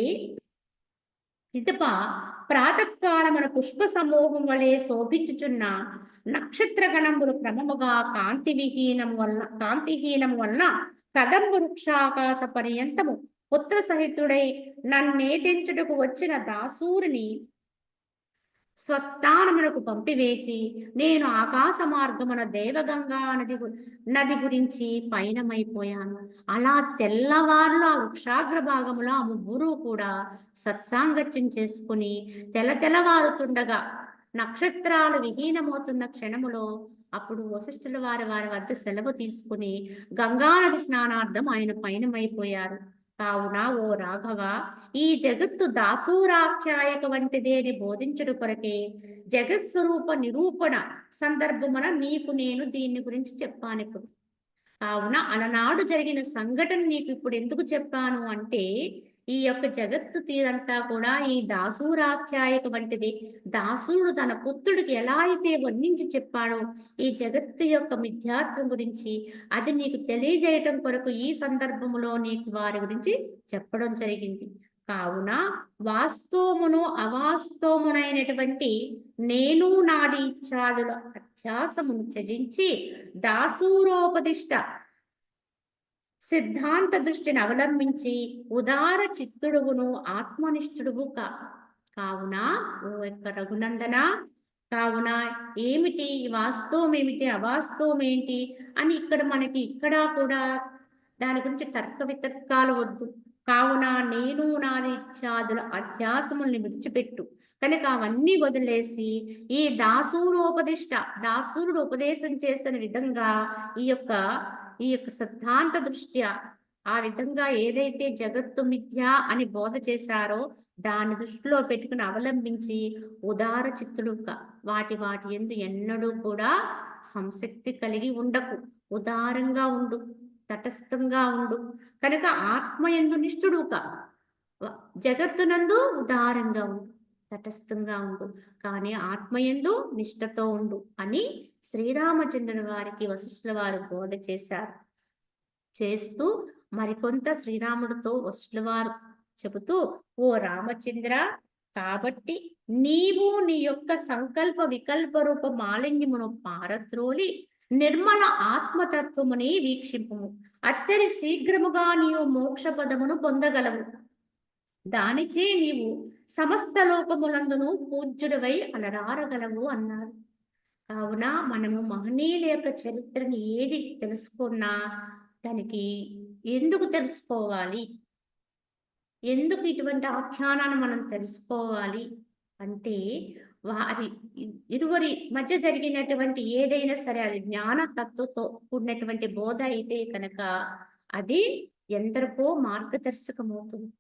A: ఇతప ప్రాతకాలమున పుష్ప సమూహం వలె శోభించుచున్న నక్షత్ర గణములు క్రమముగా కాంతిహీనము వలన కదంబ వృక్షాకాశ పర్యంతము పుత్ర సహితుడై నన్నేతించుటకు వచ్చిన దాసూరిని స్వస్థానమునకు పంపివేచి నేను ఆకాశ మార్గమున దేవగంగా నది గురించి పయనమైపోయాను. అలా తెల్లవారులు ఆ వృక్షాగ్ర భాగములో ఆ ముగ్గురు కూడా సత్సాంగత్యం చేసుకుని తెల్లవారుతుండగా నక్షత్రాలు విహీనమవుతున్న క్షణములో అప్పుడు వశిష్ఠుల వారి వద్ద సెలవు తీసుకుని గంగానది స్నానార్థం ఆయన పయనమైపోయారు. కావున ఓ రాఘవ, ఈ జగత్తు దాసూరాఖ్యాయక వంటిదే అని బోధించడు కొరకే జగత్స్వరూప నిరూపణ సందర్భమున నీకు నేను దీని గురించి చెప్పాను ఇప్పుడు. కావున అలనాడు జరిగిన సంఘటన నీకు ఇప్పుడు ఎందుకు చెప్పాను అంటే ఈ యొక్క జగత్తు తీరంతా కూడా ఈ దాసూరాఖ్యాయక వంటిది. దాసుడు తన పుత్రుడికి ఎలా అయితే వర్ణించి చెప్పాడో ఈ జగత్తు యొక్క మిథ్యాత్వం గురించి అది నీకు తెలియజేయటం కొరకు ఈ సందర్భంలో నీకు వారి గురించి చెప్పడం జరిగింది. కావున వాస్తవమును అవాస్తవమునైనటువంటి నేను నాది ఇచ్చాదుల అత్యాసమును త్యజించి దాసూరోపదిష్ట సిద్ధాంత దృష్టిని అవలంబించి ఉదార చిత్తుడువును ఆత్మనిష్ఠుడువు కావున ఓ యొక్క రఘునందన, కావున ఏమిటి వాస్తవం ఏమిటి అవాస్తవం ఏంటి అని ఇక్కడ కూడా దాని గురించి తర్క వితర్కాలు వద్దు. కావున నేను నాది ఇచ్చాదుల అధ్యాసముల్ని విడిచిపెట్టు. కనుక అవన్నీ వదిలేసి ఈ దాసూరుడు ఉపదేశం చేసిన విధంగా ఈ యొక్క సిద్ధాంత దృష్ట్యా ఆ విధంగా ఏదైతే జగత్తు మిథ్య అని బోధ చేశారో దాన్ని దృష్టిలో పెట్టుకుని అవలంబించి ఉదార చిత్తుడుగా వాటి యందు ఎన్నడూ కూడా సంశక్తి కలిగి ఉండకు. ఉదారంగా ఉండు, తటస్థంగా ఉండు. కనుక ఆత్మ యందు నిష్ఠుడుగా జగత్తునందు ఉదారంగా ఉండు, తటస్థంగా ఉండు, కానీ ఆత్మయందు నిష్ఠతో ఉండు అని శ్రీరామచంద్రుని వారికి వశిష్ఠుల వారు బోధ చేస్తూ మరికొంత శ్రీరాముడితో వశిష్ఠుల వారు చెబుతూ, ఓ రామచంద్ర, కాబట్టి నీవు నీ యొక్క సంకల్ప వికల్ప రూప మాలిన్యమును పారద్రోలి నిర్మల ఆత్మతత్వముని వీక్షింపుము. అత్తరి శీఘ్రముగా నీవు మోక్ష పదమును పొందగలవు. దానిచే నీవు సమస్త లోకములందును పూజ్యుడివై అలరారగలవు అన్నారు. కావున మనము మహనీయుల యొక్క చరిత్రని ఏది తెలుసుకున్నా దానికి ఎందుకు తెలుసుకోవాలి, ఎందుకు ఇటువంటి ఆఖ్యానాన్ని మనం తెలుసుకోవాలి అంటే వారి ఇరువురి మధ్య జరిగినటువంటి ఏదైనా సరే అది జ్ఞాన తత్వతో కూడినటువంటి బోధ అయితే కనుక అది ఎందరికో మార్గదర్శకమవుతుంది.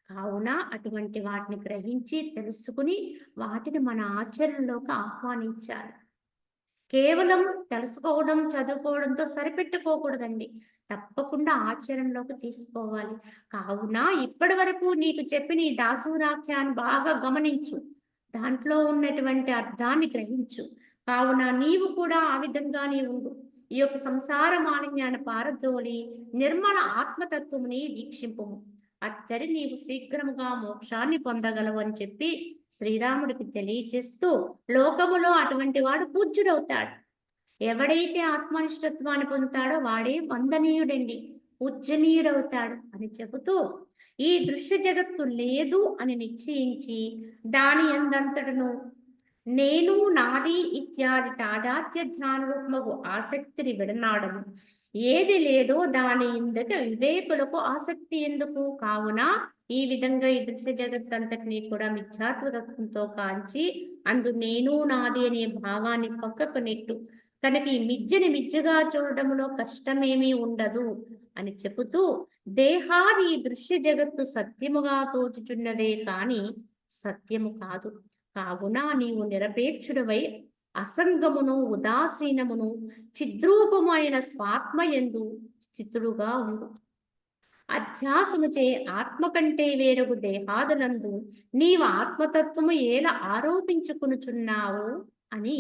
A: కావున అటువంటి వాటిని గ్రహించి తెలుసుకుని వాటిని మన ఆచరణలోకి ఆహ్వానించాలి. కేవలం తెలుసుకోవడం, చదువుకోవడంతో సరిపెట్టుకోకూడదండి. తప్పకుండా ఆచరణలోకి తీసుకోవాలి. కావున ఇప్పటి వరకు నీకు చెప్పిన ఈ దాసూరాఖ్యాన్ని బాగా గమనించు. దాంట్లో ఉన్నటువంటి అర్థాన్ని గ్రహించు. కావున నీవు కూడా ఆ విధంగానే ఉండు. ఈ యొక్క సంసార మాలిన్యాన్ని పారద్రోలి నిర్మల ఆత్మతత్వముని వీక్షింపుము. అత్తరి నీవు శీఘ్రముగా మోక్షాన్ని పొందగలవు అని చెప్పి శ్రీరాముడికి తెలియచేస్తూ, లోకములో అటువంటి వాడు పూజ్యుడవుతాడు. ఎవడైతే ఆత్మనిష్టత్వాన్ని పొందుతాడో వాడే వందనీయుడండి, పూజనీయుడవుతాడు అని చెబుతూ, ఈ దృశ్య జగత్తు లేదు అని నిశ్చయించి దాని యందంతటను నేను నాది ఇత్యాది తాదాత్య ధ్యానరూపమగు ఆసక్తిని విడనాడము. ఏది లేదో దాని ఇందట వివేకులకు ఆసక్తి ఎందుకు? కావున ఈ విధంగా ఈ దృశ్య జగత్తంతటిని కూడా మిథ్యాత్వతత్వంతో కాంచి అందు నేను నాది అనే భావాన్ని పక్కకు నెట్టు. కనుక ఈ మిథ్యని మిథ్యగా చూడడంలో కష్టమేమీ ఉండదు అని చెబుతూ, దేహాది ఈ దృశ్య జగత్తు సత్యముగా తోచుచున్నదే కాని సత్యము కాదు. కావున నీవు నిరపేక్షుడవై అసంగమును ఉదాసీనమును చిద్రూపమైన స్వాత్మయందు స్థితుడుగా ఉండు. అధ్యాసముచే ఆత్మ కంటే వేరగు దేహాదులందు నీవు ఆత్మతత్వము ఎలా ఆరోపించుకునుచున్నావు అని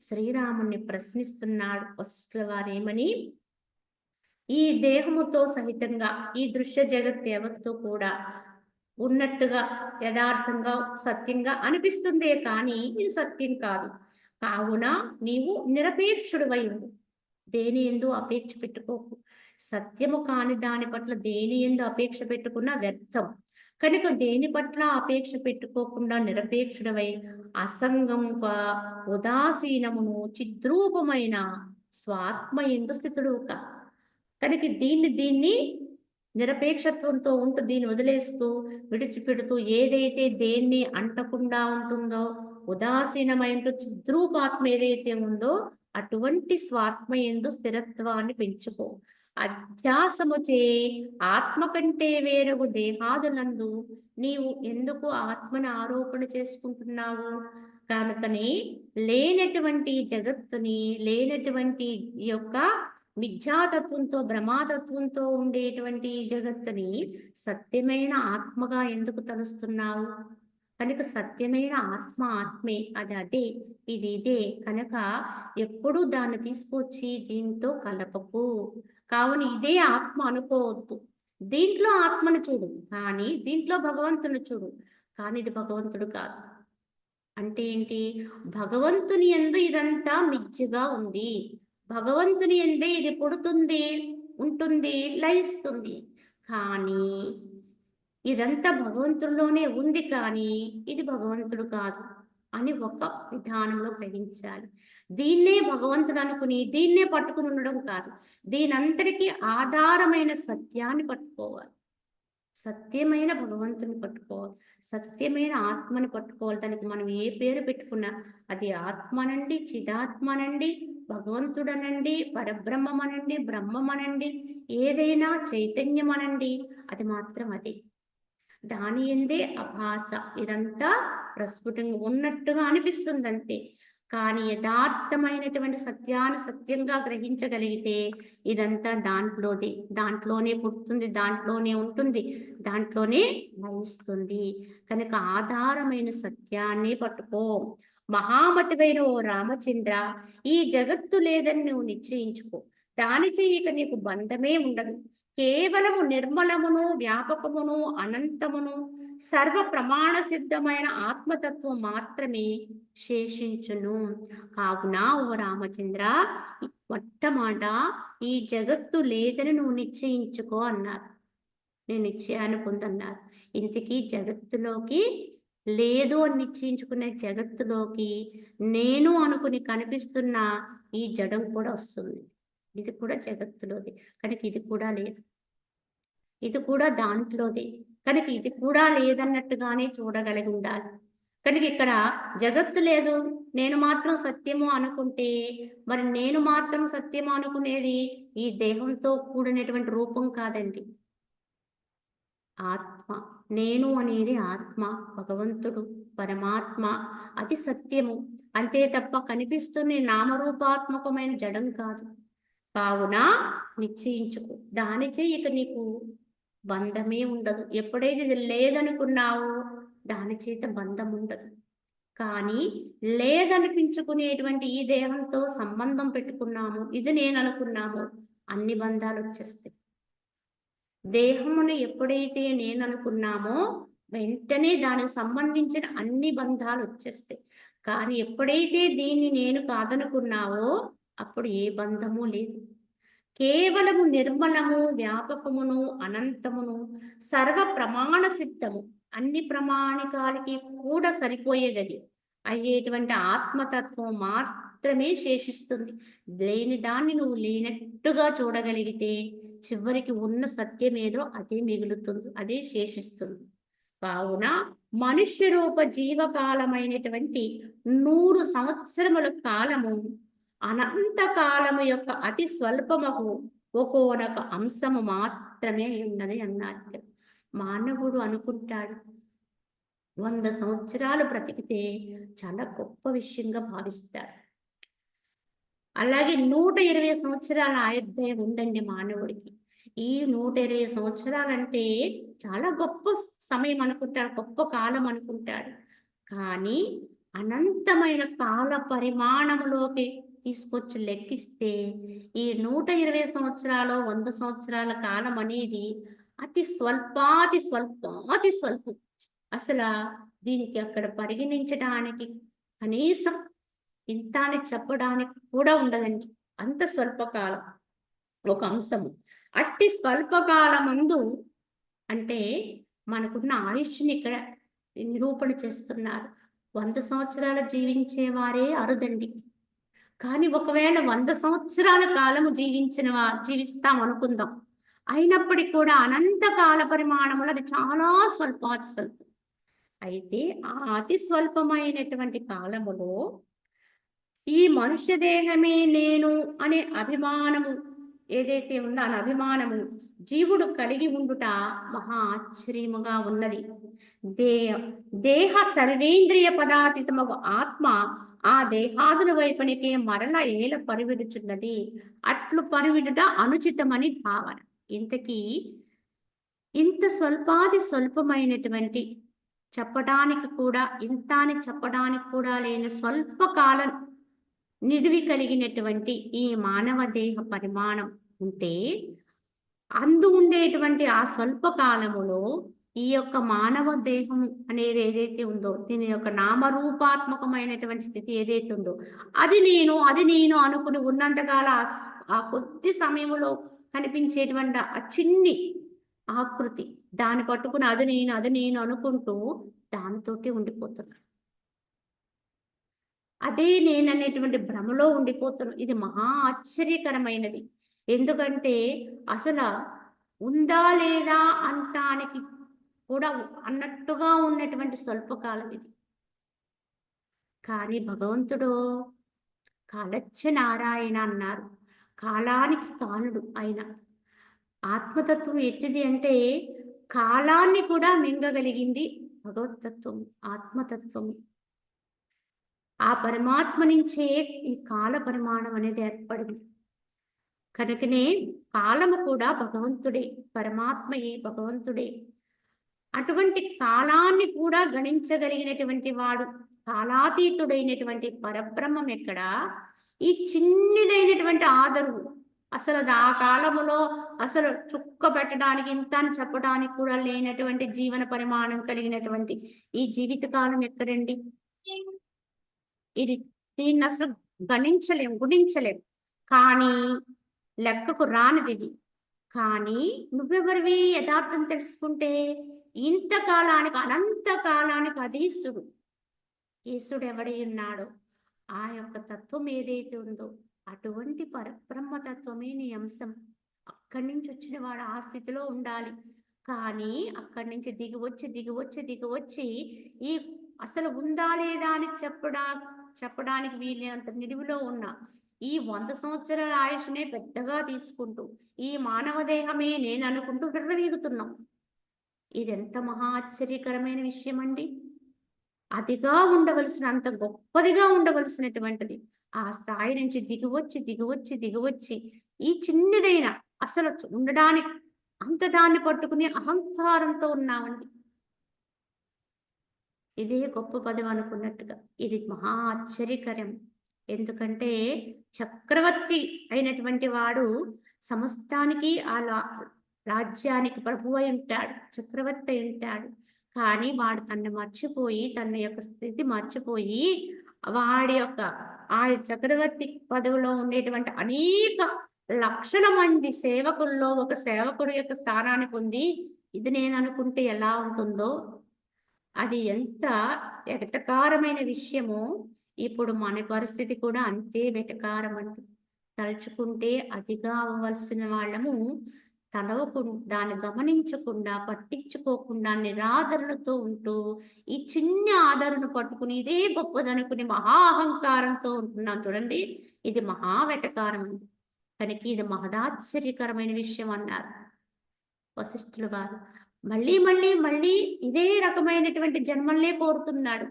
A: శ్రీరాముణ్ణి ప్రశ్నిస్తున్నాడు వశిష్ఠుల వారేమని. ఈ దేహముతో సహితంగా ఈ దృశ్య జగత్ యావత్తు కూడా ఉన్నట్టుగా యథార్థంగా సత్యంగా అనిపిస్తుందే కానీ ఇది సత్యం కాదు. కావున నీవు నిరపేక్షుడివై ఉండు. దేని ఎందు అపేక్ష పెట్టుకోకు. సత్యము కాని దాని పట్ల దేని ఎందు అపేక్ష పెట్టుకున్నా వ్యర్థం. కనుక దేని పట్ల అపేక్ష పెట్టుకోకుండా నిరపేక్షుడవై అసంగముగా ఉదాసీనమును చిద్రూపమైన స్వాత్మ ఎందు స్థితుడుగా. కనుక దీన్ని నిరపేక్షత్వంతో ఉంటూ దీన్ని వదిలేస్తూ విడిచిపెడుతూ ఏదైతే దేన్ని అంటకుండా ఉంటుందో ఉదాసీనమైన చిద్రూపాత్మ ఏదైతే ఉందో అటువంటి స్వాత్మ యందు స్థిరత్వాన్ని పెంచుకో. అధ్యాసముచే ఆత్మ కంటే వేరగు దేహాదులందు నీవు ఎందుకు ఆత్మను ఆరోపణ చేసుకుంటున్నావు? కనుకనే లేనటువంటి జగత్తుని, లేనటువంటి ఈ యొక్క మిథ్యాతత్వంతో భ్రమాతత్వంతో ఉండేటువంటి జగత్తుని సత్యమైన ఆత్మగా ఎందుకు తలుస్తున్నావు? కనుక సత్యమైన ఆత్మ ఆత్మే, అది అదే, ఇది ఇదే. కనుక ఎప్పుడూ దాన్ని తీసుకొచ్చి దీంతో కలపకు. కావున ఇదే ఆత్మ అనుకోవద్దు. దీంట్లో ఆత్మను చూడు కానీ దీంట్లో భగవంతుని చూడు, కానీ ఇది భగవంతుడు కాదు. అంటే ఏంటి? భగవంతుని యందు ఇదంతా మిథ్యగా ఉంది. భగవంతుని యందే ఇది పుడుతుంది, ఉంటుంది, లయిస్తుంది. కానీ ఇదంతా భగవంతుడిలోనే ఉంది కానీ ఇది భగవంతుడు కాదు అని ఒక విధానంలో గ్రహించాలి. దీన్నే భగవంతుడు అనుకుని దీన్నే పట్టుకుని ఉండడం కాదు. దీనంతటికీ ఆధారమైన సత్యాన్ని పట్టుకోవాలి. సత్యమైన భగవంతుని పట్టుకోవాలి. సత్యమైన ఆత్మని పట్టుకోవాలి. దానికి మనం ఏ పేరు పెట్టుకున్నా అది ఆత్మనండి, చిదాత్మనండి, భగవంతుడనండి, పరబ్రహ్మమనండి, బ్రహ్మమనండి, ఏదైనా చైతన్యమనండి, అది మాత్రం అదే. దాని ఎందే అభాస. ఇదంతా ప్రస్ఫుటంగా ఉన్నట్టుగా అనిపిస్తుంది అంతే. కానీ యథార్థమైనటువంటి సత్యాన్ని సత్యంగా గ్రహించగలిగితే ఇదంతా దాంట్లోదే, దాంట్లోనే పుడుతుంది, దాంట్లోనే ఉంటుంది, దాంట్లోనే లయిస్తుంది. కనుక ఆధారమైన సత్యాన్ని పట్టుకో. మహామతివైన ఓ రామచంద్ర, ఈ జగత్తు లేదని నువ్వు నిశ్చయించుకో. దానిచే ఇక నీకు బంధమే ఉండదు. కేవలము నిర్మలమును, వ్యాపకమును, అనంతమును, సర్వ ప్రమాణ సిద్ధమైన ఆత్మతత్వం మాత్రమే శేషించును. కావున ఓ రామచంద్ర, మొట్టమాట ఈ జగత్తు లేదని నువ్వు నిశ్చయించుకో అన్నారు. నేను నిశ్చయాన్ని పొందన్నారు. ఇంతకీ జగత్తులోకి లేదు అని నిశ్చయించుకునే జగత్తులోకి నేను అనుకుని కనిపిస్తున్న ఈ జడం కూడా వస్తుంది. ఇది కూడా జగత్తులోది. కనుక ఇది కూడా లేదు. ఇది కూడా దాంట్లోదే. కనుక ఇది కూడా లేదన్నట్టుగానే చూడగలిగి ఉండాలి. కనుక ఇక్కడ జగత్తు లేదు, నేను మాత్రం సత్యము అనుకుంటే, మరి నేను మాత్రం సత్యము అనుకునేది ఈ దేహంతో కూడినటువంటి రూపం కాదండి. ఆత్మ, నేను అనేది ఆత్మ, భగవంతుడు, పరమాత్మ, అది సత్యము. అంతే తప్ప కనిపిస్తున్న నామరూపాత్మకమైన జడం కాదు. కావున నిశ్చయించుకో, దానిచే ఇక నీకు బంధమే ఉండదు. ఎప్పుడైతే ఇది లేదనుకున్నావో దాని చేత బంధం ఉండదు. కానీ లేదనిపించుకునేటువంటి ఈ దేహంతో సంబంధం పెట్టుకున్నాము, ఇది నేను అనుకున్నాము, అన్ని బంధాలు వచ్చేస్తాయి. దేహమును ఎప్పుడైతే నేను అనుకున్నామో వెంటనే దానికి సంబంధించిన అన్ని బంధాలు వచ్చేస్తాయి. కానీ ఎప్పుడైతే దీన్ని నేను కాదనుకున్నావో అప్పుడు ఏ బంధము లేదు. కేవలము నిర్మలము, వ్యాపకమును, అనంతమును, సర్వ ప్రమాణ సిద్ధము, అన్ని ప్రమాణికాలకి కూడా సరిపోయేది అయ్యేటువంటి ఆత్మతత్వం మాత్రమే శేషిస్తుంది. లేని దాన్ని నువ్వు లేనట్టుగా చూడగలిగితే చివరికి ఉన్న సత్యమేదో అదే మిగులుతుంది, అదే శేషిస్తుంది. కావున మనుష్య రూప జీవకాలమైనటువంటి 100 సంవత్సరముల కాలము అనంత కాలము యొక్క అతి స్వల్పమగు ఒకోనొక అంశము మాత్రమే ఉన్నది అన్నారు. మానవుడు అనుకుంటాడు 100 సంవత్సరాలు బ్రతికితే చాలా గొప్ప విషయంగా భావిస్తాడు. అలాగే 120 సంవత్సరాల ఆయుర్దాయం ఉందండి మానవుడికి. ఈ 120 సంవత్సరాలంటే చాలా గొప్ప సమయం అనుకుంటాడు, గొప్ప కాలం అనుకుంటాడు. కానీ అనంతమైన కాల పరిమాణంలోకి తీసుకొచ్చి లెక్కిస్తే ఈ 120 సంవత్సరాలు 100 సంవత్సరాల కాలం అనేది అతి స్వల్పాతి స్వల్పాతి స్వల్పం. అసలు దీనికి అక్కడ పరిగణించడానికి కనీసం ఇంత అని చెప్పడానికి కూడా ఉండదండి. అంత స్వల్పకాలం ఒక అంశము. అట్టి స్వల్పకాలమందు అంటే మనకున్న ఆయుష్ని ఇక్కడ నిరూపణ చేస్తున్నారు. 100 సంవత్సరాలు జీవించేవారే అరుదండి. కానీ ఒకవేళ 100 సంవత్సరాల కాలము జీవిస్తాం అనుకుందాం. అయినప్పటికీ కూడా అనంత కాల పరిమాణములు అది చాలా స్వల్పాతి స్వల్పం. అయితే ఆ అతి స్వల్పమైనటువంటి కాలములో ఈ మనుష్య దేహమే నేను అనే అభిమానము ఏదైతే ఉందో ఆ అభిమానము జీవుడు కలిగి ఉండుట మహా ఆశ్చర్యముగా ఉన్నది. దేహ సర్వేంద్రియ పదాతీతమగు ఆత్మ ఆ దేహాదుల వైపునికి మరల ఏల పరివిడుచున్నది. అట్లు పరివిడుట అనుచితమని భావన. ఇంతకీ ఇంత స్వల్పాది స్వల్పమైనటువంటి చెప్పడానికి కూడా ఇంత అని చెప్పడానికి కూడా లేని స్వల్పకాలం నిడివి కలిగినటువంటి ఈ మానవ దేహ పరిమాణం ఉంటే అందు ఉండేటువంటి ఆ స్వల్ప కాలములో ఈ యొక్క మానవ దేహం అనేది ఏదైతే ఉందో దీని యొక్క నామరూపాత్మకమైనటువంటి స్థితి ఏదైతే ఉందో అది నేను అనుకుని ఉన్నంతకాల ఆ కొద్ది సమయంలో కనిపించేటువంటి ఆ చిన్ని ఆకృతి దాన్ని పట్టుకుని అది నేను అనుకుంటూ దానితోటి ఉండిపోతున్నాను. అదే నేననేటువంటి భ్రమలో ఉండిపోతున్నాను. ఇది మహా ఆశ్చర్యకరమైనది. ఎందుకంటే అసలు ఉందా లేదా అంటానికి కూడా అన్నట్టుగా ఉన్నటువంటి స్వల్పకాలం ఇది. కానీ భగవంతుడు కాలచ్చ నారాయణ అన్నారు. కాలానికి కానుడు ఆయన. ఆత్మతత్వం ఎట్టిది అంటే కాలాన్ని కూడా మింగగలిగింది భగవతత్వం, ఆత్మతత్వం. ఆ పరమాత్మ నుంచే ఈ కాల పరిమాణం అనేది ఏర్పడింది. కనుకనే కాలము కూడా భగవంతుడే, పరమాత్మయే, భగవంతుడే. అటువంటి కాలాన్ని కూడా గణించగలిగినటువంటి వాడు కాలాతీతుడైనటువంటి పరబ్రహ్మం ఎక్కడ ఈ చిన్నిదైనటువంటి ఆదరు అసలు ఆ కాలములో అసలు చుక్క పెట్టడానికి ఇంత అని చెప్పడానికి కూడా లేనటువంటి జీవన పరిమాణం కలిగినటువంటి ఈ జీవితకాలం ఎక్కడండి? దీన్ని అసలు గుణించలేం. కానీ లెక్కకు రానిది. కానీ నువ్వెవరివి యథార్థం తెలుసుకుంటే ఇంతకాలానికి అనంత కాలానికి అధీసుడు ఈశ్వరుడు ఎవడై ఉన్నాడో ఆ యొక్క తత్వం ఏదైతే ఉందో అటువంటి పరబ్రహ్మతత్వమే నీ అంశం. అక్కడి నుంచి వచ్చిన వాడు ఆ స్థితిలో ఉండాలి. కానీ అక్కడి నుంచి దిగివచ్చి ఈ అసలు ఉందా లేదా అని చెప్పడానికి వీలైనంత నిడివిలో ఉన్న ఈ 100 సంవత్సరాల ఆయుష్‌నే పెద్దగా తీసుకుంటూ, ఈ మానవ దేహమే నేననుకుంటూ విర్రవీగుతున్నాం. ఇదెంత మహా ఆశ్చర్యకరమైన విషయమండి. అతిగా ఉండవలసినంత గొప్పదిగా ఉండవలసినటువంటిది. ఆ స్థాయి నుంచి దిగివచ్చి ఈ చిన్నదైన అసలు ఉండడానికి అంత దాన్ని పట్టుకుని అహంకారంతో ఉన్నామండి. ఇదే గొప్ప పదం అనుకున్నట్టుగా. ఇది మహా ఆశ్చర్యకరం. ఎందుకంటే చక్రవర్తి అయినటువంటి వాడు సమస్తానికి రాజ్యానికి ప్రభువై ఉంటాడు. చక్రవర్తి అయి ఉంటాడు. కానీ వాడు తనని మర్చిపోయి, తన యొక్క స్థితి మర్చిపోయి, వాడి యొక్క ఆ చక్రవర్తి పదవిలో ఉండేటువంటి అనేక లక్షల మంది సేవకుల్లో ఒక సేవకుడి యొక్క స్థానాన్ని పొంది, ఇది నేననుకుంటే ఎలా ఉంటుందో, అది ఎంత ఎటకారమైన విషయమో, ఇప్పుడు మన పరిస్థితి కూడా అంతే వెటకారమండి. తలుచుకుంటే అతిగా అవ్వవలసిన వాళ్ళము, దాన్ని గమనించకుండా, పట్టించుకోకుండా, నిరాదరణతో ఉంటూ, ఈ చిన్న ఆదరణ పట్టుకుని ఇదే గొప్పదనుకుని మహా అహంకారంతో ఉంటున్నాం చూడండి. ఇది మహా వెటకారం. కనుక ఇది మహదాశ్చర్యకరమైన విషయం అన్నారు వశిష్ఠుల వారు. మళ్ళీ ఇదే రకమైనటువంటి జన్మల్నే కోరుతున్నాడు.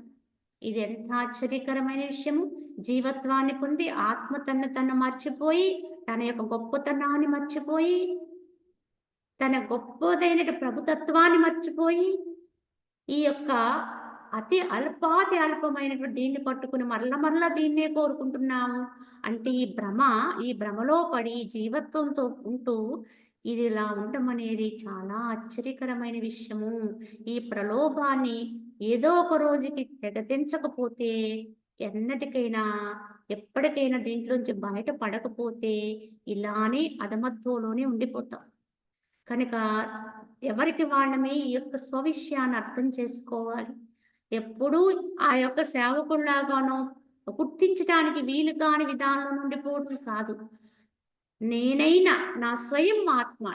A: ఇది ఎంత ఆశ్చర్యకరమైన విషయము. జీవత్వాన్ని పొంది ఆత్మ తను మర్చిపోయి, తన యొక్క గొప్పతనాన్ని మర్చిపోయి, తన గొప్పదైన ప్రభుతత్వాన్ని మర్చిపోయి, ఈ యొక్క అతి అల్పమైనటువంటి దీన్ని పట్టుకుని మరల దీన్నే కోరుకుంటున్నాము. అంటే ఈ భ్రమలో పడి జీవత్వంతో ఉంటూ ఇది ఇలా ఉండడం అనేది చాలా ఆశ్చర్యకరమైన విషయము. ఈ ప్రలోభాన్ని ఏదో ఒక రోజుకి తెగతించకపోతే, ఎప్పటికైనా దీంట్లోంచి బయట పడకపోతే ఇలానే అధమత్వంలోనే ఉండిపోతాం. కనుక ఎవరికి వాళ్ళమే ఈ యొక్క స్వవిషయాన్ని అర్థం చేసుకోవాలి. ఎప్పుడూ ఆ యొక్క సేవకుల్లాగానో గుర్తించటానికి వీలు కాని విధానంలో ఉండిపోవడం కాదు. నేనైనా నా స్వయం ఆత్మ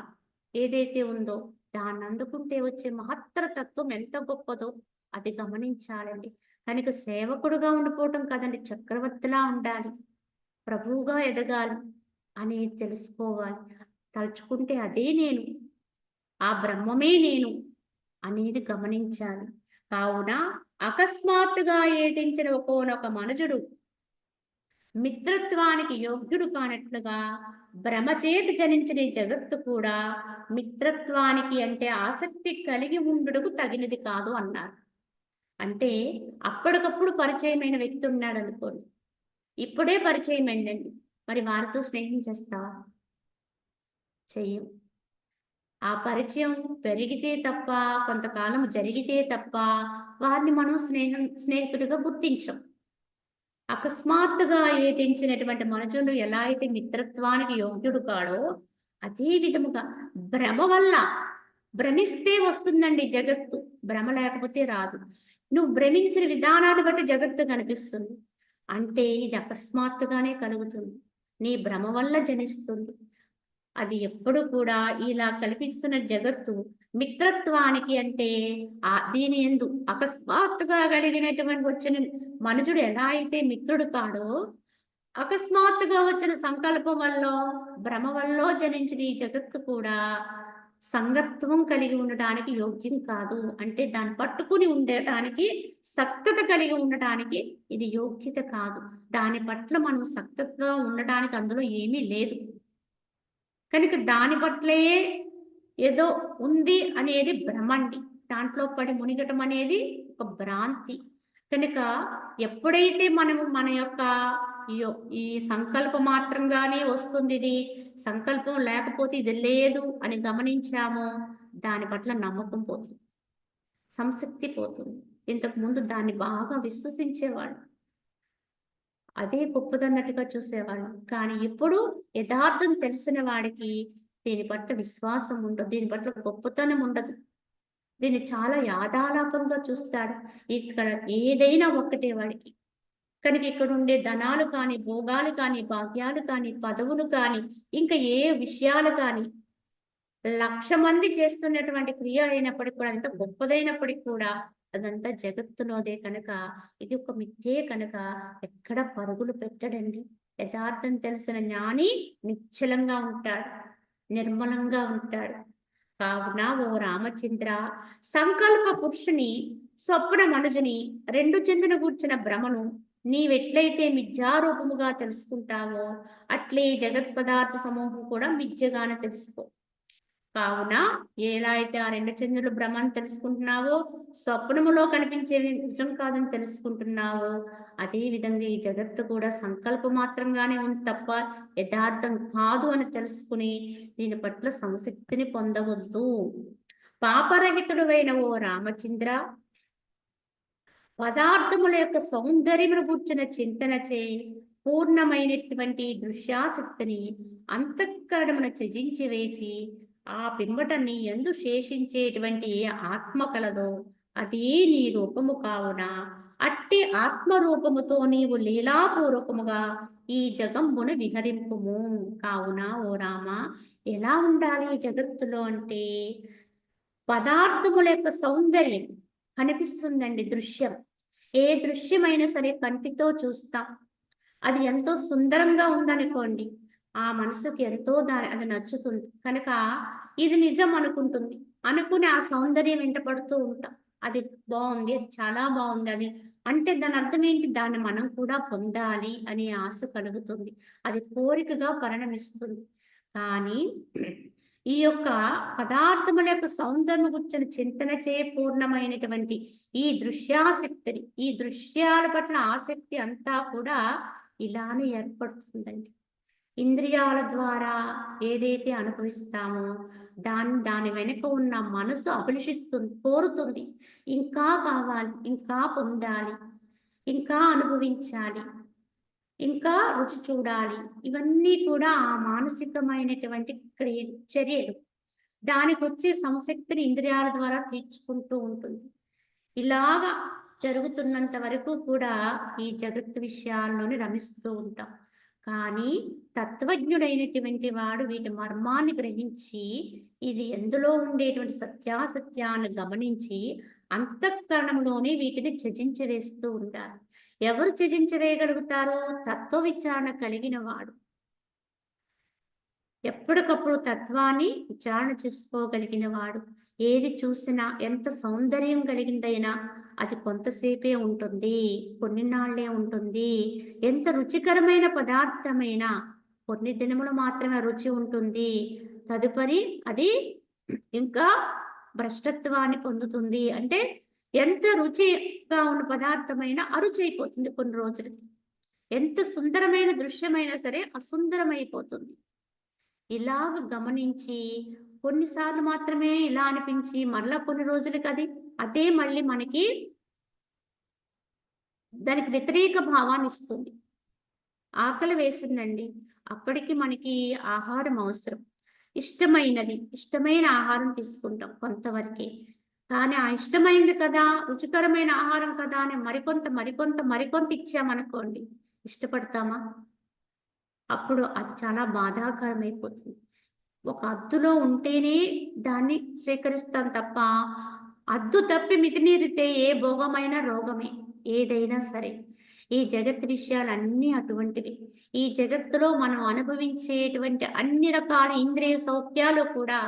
A: ఏదైతే ఉందో దాన్ని అందుకుంటే వచ్చే మహత్తర తత్వం ఎంత గొప్పదో అది గమనించాలండి. కనుక సేవకుడుగా ఉండిపోవటం కదండి, చక్రవర్తిలా ఉండాలి, ప్రభువుగా ఎదగాలి అనేది తెలుసుకోవాలి. తలుచుకుంటే అదే నేను, ఆ బ్రహ్మమే నేను అనేది గమనించాలి. కావున అకస్మాత్తుగా ఏదించిన ఒకోనొక మనుజుడు మిత్రత్వానికి యోగ్యుడు కానట్లుగా భ్రమచేత జనించిన ఈ జగత్తు కూడా మిత్రత్వానికి అంటే ఆసక్తి కలిగి ఉండుటకు తగినది కాదు అన్నారు. అంటే అప్పటికప్పుడు పరిచయమైన వ్యక్తి ఉన్నాడు అనుకోండి, ఇప్పుడే పరిచయం అయిందండి, మరి వారితో స్నేహం చేస్తావా? చెయ్యం. ఆ పరిచయం పెరిగితే తప్ప, కొంతకాలం జరిగితే తప్ప వారిని మనం స్నేహితుడిగా గుర్తించం. అకస్మాత్తుగా ఏదించినటువంటి మనుషుడు ఎలా అయితే మిత్రత్వానికి యోగ్యుడు కాడో, అదే విధముగా భ్రమ వల్ల, భ్రమిస్తే వస్తుందండి జగత్తు, భ్రమ లేకపోతే రాదు. నువ్వు భ్రమించిన విధానాన్ని బట్టి జగత్తు కనిపిస్తుంది. అంటే ఇది అకస్మాత్తుగానే కలుగుతుంది, నీ భ్రమ వల్ల జనిస్తుంది. అది ఎప్పుడు కూడా ఇలా కల్పిస్తున్న జగత్తు మిత్రత్వానికి అంటే దీని యందు అకస్మాత్తుగా కలిగినటువంటి వచ్చిన మనుజుడు ఎలా అయితే మిత్రుడు కాడో, అకస్మాత్తుగా వచ్చిన సంకల్పం వల్ల, భ్రమ వల్ల జనించిన ఈ జగత్తు కూడా సంగత్వం కలిగి ఉండటానికి యోగ్యం కాదు. అంటే దాన్ని పట్టుకుని ఉండటానికి, సక్తత కలిగి ఉండటానికి ఇది యోగ్యత కాదు. దాని పట్ల మనం సక్తతగా ఉండటానికి అందులో ఏమీ లేదు. కనుక దాని పట్లే ఏదో ఉంది అనేది భ్రమండి. దాంట్లో పడి మునిగటం అనేది ఒక భ్రాంతి. కనుక ఎప్పుడైతే మనము మన యొక్క ఈ సంకల్పం మాత్రంగానే వస్తుంది, ఇది సంకల్పం లేకపోతే ఇది లేదు అని గమనించామో, దాని పట్ల నమ్మకం పోతుంది, సంశక్తి పోతుంది. ఇంతకుముందు దాన్ని బాగా విశ్వసించేవాళ్ళు, అదే గొప్పదన్నట్టుగా చూసేవాళ్ళం. కానీ ఇప్పుడు యథార్థం తెలిసిన వాడికి దీని పట్ల విశ్వాసం ఉండదు, దీని పట్ల గొప్పతనం ఉండదు, దీన్ని చాలా యాదాలాపంగా చూస్తాడు. ఇక్కడ ఏదైనా ఒక్కటే వాడికి. కనుక ఇక్కడ ఉండే ధనాలు కానీ, భోగాలు కానీ, భాగ్యాలు కానీ, పదవులు కానీ, ఇంకా ఏ విషయాలు కానీ 1,00,000 మంది చేస్తున్నటువంటి క్రియ అయినప్పటికి కూడా, ఎంత గొప్పదైనప్పటికి కూడా అదంతా జగత్తులోదే కనుక, ఇది ఒక మిథ్యే కనుక ఎక్కడ పరుగులు పెట్టడండి. యథార్థం తెలిసిన జ్ఞాని నిశ్చలంగా ఉంటాడు, నిర్మలంగా ఉంటాడు. కావున ఓ రామచంద్ర, సంకల్ప పురుషుని స్వప్న మనుజుని రెండు చెందిన గూర్చిన భ్రమను నీవెట్లయితే మిథ్యారూపముగా తెలుసుకుంటావో, అట్లే జగత్ పదార్థ సమూహం కూడా మిథ్యగానే తెలుసుకో. కావున ఎలా అయితే ఆ రెండు చంద్రుల భ్రమను తెలుసుకుంటున్నావో, స్వప్నములో కనిపించేవి నిజం కాదని తెలుసుకుంటున్నావో, అదే విధంగా ఈ జగత్తు కూడా సంకల్ప మాత్రంగానే ఉంది తప్ప యథార్థం కాదు అని తెలుసుకుని దీని పట్ల సంశక్తిని పొందవద్దు. పాపరహితుడైన ఓ రామచంద్ర, పదార్థముల యొక్క సౌందర్యమును గూర్చిన చింతన చేయి పూర్ణమైనటువంటి దృశ్యాసక్తిని అంతఃకరణమున త్యజించి వేచి, ఆ పిమ్మట నీ యందు శేషించేటువంటి ఏ ఆత్మ కలదో అదే నీ రూపము కావున, అట్టి ఆత్మరూపముతో నీవు లీలాపూర్వకముగా ఈ జగంబును విహరింపుము. కావున ఓ రామ, ఎలా ఉండాలి ఈ జగత్తులో అంటే, పదార్థముల యొక్క సౌందర్యం కనిపిస్తుందండి, దృశ్యం. ఏ దృశ్యమైనా సరే కంటితో చూస్తాం, అది ఎంతో సుందరంగా ఉందనుకోండి, ఆ మనసుకి ఎంతో అది నచ్చుతుంది కనుక ఇది నిజం అనుకుంటుంది. అనుకుని ఆ సౌందర్యం వెంట పడుతూ ఉంటాం. అది బాగుంది, అది చాలా బాగుంది, అది అంటే దాని అర్థం ఏంటి, దాన్ని మనం కూడా పొందాలి అనే ఆశ కలుగుతుంది. అది కోరికగా పరిణమిస్తుంది. కానీ ఈ యొక్క పదార్థముల యొక్క సౌందర్యం గుర్చిన చింతన చే పూర్ణమైనటువంటి ఈ దృశ్యాసక్తిని, ఈ దృశ్యాల పట్ల ఆసక్తి అంతా కూడా ఇలానే ఏర్పడుతుందండి. ఇంద్రియాల ద్వారా ఏదైతే అనుభవిస్తామో దాని వెనుక ఉన్న మనసు అభిలషిస్తుంది, కోరుతుంది. ఇంకా కావాలి, ఇంకా పొందాలి, ఇంకా అనుభవించాలి, ఇంకా రుచి చూడాలి. ఇవన్నీ కూడా ఆ మానసికమైనటువంటి చర్యలు. దానికొచ్చే సంశక్తిని ఇంద్రియాల ద్వారా తీర్చుకుంటూ ఉంటుంది. ఇలాగా జరుగుతున్నంత వరకు కూడా ఈ జగత్తు విషయాల్లోనే రమిస్తూ ఉంటాం. కానీ తత్వజ్ఞుడైనటువంటి వాడు వీటి మర్మాన్ని గ్రహించి, ఇది ఎందులో ఉండేటువంటి సత్యాసత్యాలను గమనించి అంతఃకరణంలోనే వీటిని త్యజించివేస్తూ ఉంటారు. ఎవరు త్యజించివేయగలుగుతారో? తత్వ విచారణ కలిగిన వాడు. ఎప్పటికప్పుడు తత్వాన్ని విచారణ చేసుకోగలిగిన వాడు. ఏది చూసినా ఎంత సౌందర్యం కలిగిందైనా అది కొంతసేపే ఉంటుంది, కొన్ని నాళ్లే ఉంటుంది. ఎంత రుచికరమైన పదార్థమైనా కొన్ని దినములు మాత్రమే రుచి ఉంటుంది. తదుపరి అది ఇంకా భ్రష్టత్వాన్ని పొందుతుంది. అంటే ఎంత రుచిగా ఉన్న పదార్థమైనా అరుచి అయిపోతుంది కొన్ని రోజులకి. ఎంత సుందరమైన దృశ్యమైనా సరే అసుందరమైపోతుంది. ఇలాగ గమనించి కొన్నిసార్లు మాత్రమే ఇలా అనిపించి మరలా కొన్ని రోజులకి అదే మళ్ళీ మనకి దానికి వ్యతిరేక భావాన్ని ఇస్తుంది. ఆకలి వేసిందండి, అప్పటికి మనకి ఆహారం అవసరం. ఇష్టమైన ఆహారం తీసుకుంటాం కొంతవరకే. కానీ ఆ ఇష్టమైంది కదా, రుచికరమైన ఆహారం కదా అని మరికొంత ఇచ్చామనుకోండి, ఇష్టపడతామా? అప్పుడు అది చాలా బాధాకరమైపోతుంది. ఒక హద్దులో ఉంటేనే దాన్ని స్వీకరిస్తాం తప్ప, హద్దు తప్పి మితిమీరితే ఏ భోగమైనా రోగమే, ఏదైనా సరే. ఈ జగత్ విషయాలన్నీ అటువంటివి. ఈ జగత్తులో మనం అనుభవించేటువంటి అన్ని రకాల ఇంద్రియ సౌఖ్యాలు కూడా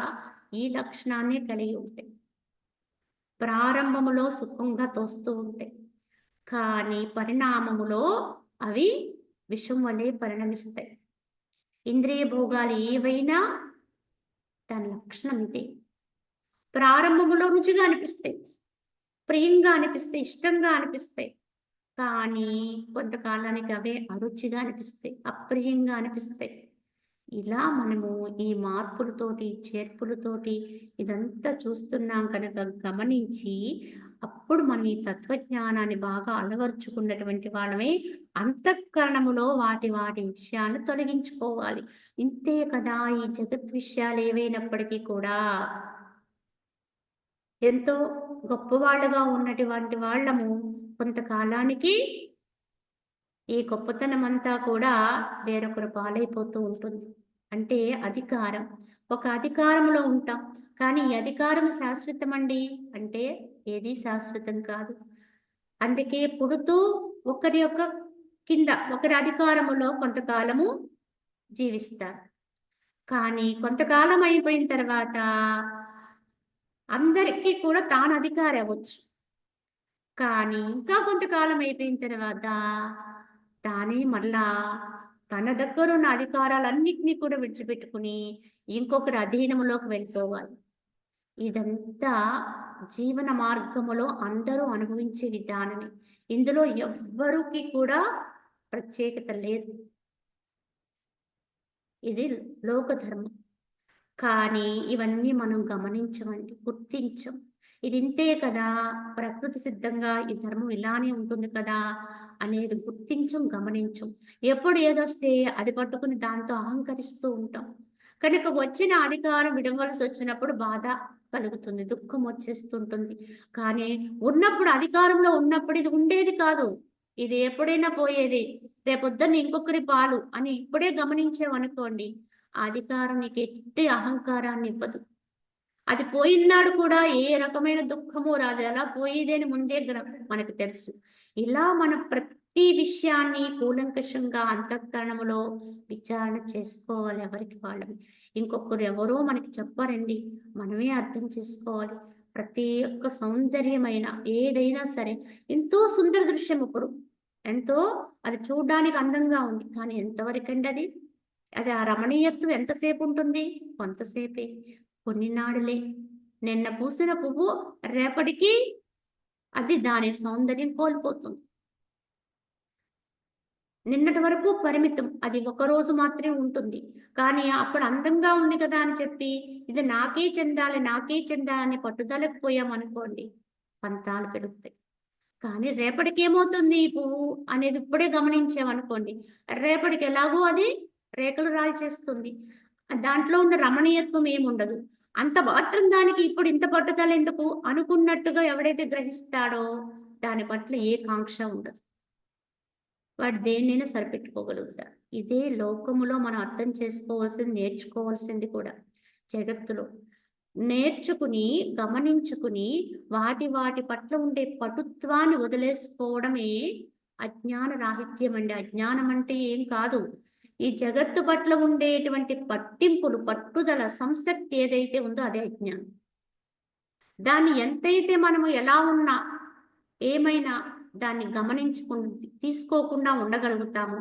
A: ఈ లక్షణాన్ని కలిగి ఉంటాయి. ప్రారంభములో సుఖంగా తోస్తూ ఉంటాయి, కానీ పరిణామములో అవి విషం వలె పరిణమిస్తాయి. ఇంద్రియ భోగాలు ఏవైనా దాని లక్షణం ఇదే. ప్రారంభములో రుచిగా అనిపిస్తాయి, ప్రియంగా అనిపిస్తాయి, ఇష్టంగా అనిపిస్తాయి. కానీ కొంతకాలానికి అవే అరుచిగా అనిపిస్తాయి, అప్రియంగా అనిపిస్తాయి. ఇలా మనము ఈ మార్పులతోటి, చేర్పులతోటి ఇదంతా చూస్తున్నాం కనుక గమనించి, అప్పుడు మనం ఈ తత్వజ్ఞానాన్ని బాగా అలవర్చుకున్నటువంటి వాళ్ళమే అంతఃకరణములో వాటి విషయాలను తొలగించుకోవాలి. ఇంతే కదా ఈ జగత్ విషయాలు ఏవైనప్పటికీ కూడా ఎంతో గొప్పవాళ్ళుగా ఉన్నటువంటి వాళ్ళము కొంతకాలానికి ఈ గొప్పతనం అంతా కూడా వేరొకరు పాలైపోతూ ఉంటుంది. అంటే అధికారం. ఒక అధికారంలో ఉంటాం. కానీ ఈ అధికారం శాశ్వతమండి అంటే ఏది శాశ్వతం కాదు. అందుకే పుడుతూ ఒకరి యొక్క కింద ఒకరి అధికారములో కొంతకాలము జీవిస్తారు. కానీ కొంతకాలం అయిపోయిన తర్వాత అందరికీ కూడా తాను అధికారి అవ్వచ్చు. కానీ ఇంకా కొంతకాలం అయిపోయిన తర్వాత తానే మళ్ళా తన దగ్గరున్న అధికారాలన్నిటినీ కూడా విడిచిపెట్టుకుని ఇంకొకరి అధీనంలోకి వెళ్ళిపోవాలి. ఇదంతా జీవన మార్గములో అందరూ అనుభవించే విధానమే. ఇందులో ఎవ్వరికి కూడా ప్రత్యేకత లేదు. ఇది లోకధర్మం. కానీ ఇవన్నీ మనం గమనించమండి, గుర్తించం. ఇది ఇంతే కదా, ప్రకృతి సిద్ధంగా ఈ ధర్మం ఇలానే ఉంటుంది కదా అనేది గుర్తించం, గమనించం. ఎప్పుడు ఏదొస్తే అది పట్టుకుని దాంతో అహంకరిస్తూ ఉంటాం. కనుక వచ్చిన అధికారం విడవలసి వచ్చినప్పుడు బాధ కలుగుతుంది, దుఃఖం వచ్చేస్తుంటుంది. కానీ ఉన్నప్పుడు అధికారంలో ఉన్నప్పుడు ఇది ఉండేది కాదు, ఇది ఎప్పుడైనా పోయేది. రేపొద్దున్న ఇంకొకరి పాలు అని ఇప్పుడే గమనించామనుకోండి, ఆ అధికారం నీకు ఎట్టి అహంకారాన్ని ఇవ్వదు. అది పోయినాడు కూడా ఏ రకమైన దుఃఖము రాదు, ఎలా పోయేది అని ముందే మనకు తెలుసు. ఇలా మన ప్రతి విషయాన్ని కూలంకషంగా అంతఃకరణములో విచారణ చేసుకోవాలి, ఎవరికి వాళ్ళని. ఇంకొకరు ఎవరో మనకి చెప్పారండి, మనమే అర్థం చేసుకోవాలి. ప్రతి ఒక్క సౌందర్యమైన ఏదైనా సరే, ఎంతో సుందర దృశ్యం ఇప్పుడు ఎంతో అది చూడడానికి అందంగా ఉంది, కానీ ఎంతవరకండి అది అది ఆ రమణీయత్వం ఎంతసేపు ఉంటుంది? కొంతసేపే, కొన్ని నాడులే. నిన్న పూసిన పువ్వు రేపటికి అది దాని సౌందర్యం కోల్పోతుంది. నిన్నటి వరకు పరిమితం, అది ఒక రోజు మాత్రమే ఉంటుంది. కానీ అప్పుడు అందంగా ఉంది కదా అని చెప్పి ఇది నాకే చెందాలి నాకే చెందాలని పట్టుదలకు పోయామనుకోండి, పంతాలు పెరుగుతాయి. కానీ రేపటికి ఏమవుతుంది ఈ పువ్వు అనేది ఇప్పుడే గమనించామనుకోండి, రేపటికి ఎలాగో అది రేఖలు రాల్చేస్తుంది. దాంట్లో ఉన్న రమణీయత్వం ఏముండదు. అంత మాత్రం దానికి ఇప్పుడు ఇంత పట్టుదల ఎందుకు అనుకున్నట్టుగా ఎవడైతే గ్రహిస్తాడో దాని పట్ల ఏ కాంక్ష ఉండదు. వాడు దేన్నైనా సరిపెట్టుకోగలుగుతాడు. ఇదే లోకములో మనం అర్థం చేసుకోవాల్సింది, నేర్చుకోవాల్సింది కూడా. జగత్తులో నేర్చుకుని గమనించుకుని వాటి పట్ల ఉండే పటుత్వాన్ని వదిలేసుకోవడమే అజ్ఞాన రాహిత్యం అండి. అజ్ఞానం అంటే ఏం కాదు, ఈ జగత్తు పట్ల ఉండేటువంటి పట్టింపులు, పట్టుదల, సంసక్తి ఏదైతే ఉందో అదే అజ్ఞానం. దాన్ని ఎంతైతే మనము ఎలా ఉన్నా ఏమైనా దాన్ని తీసుకోకుండా ఉండగలుగుతాము,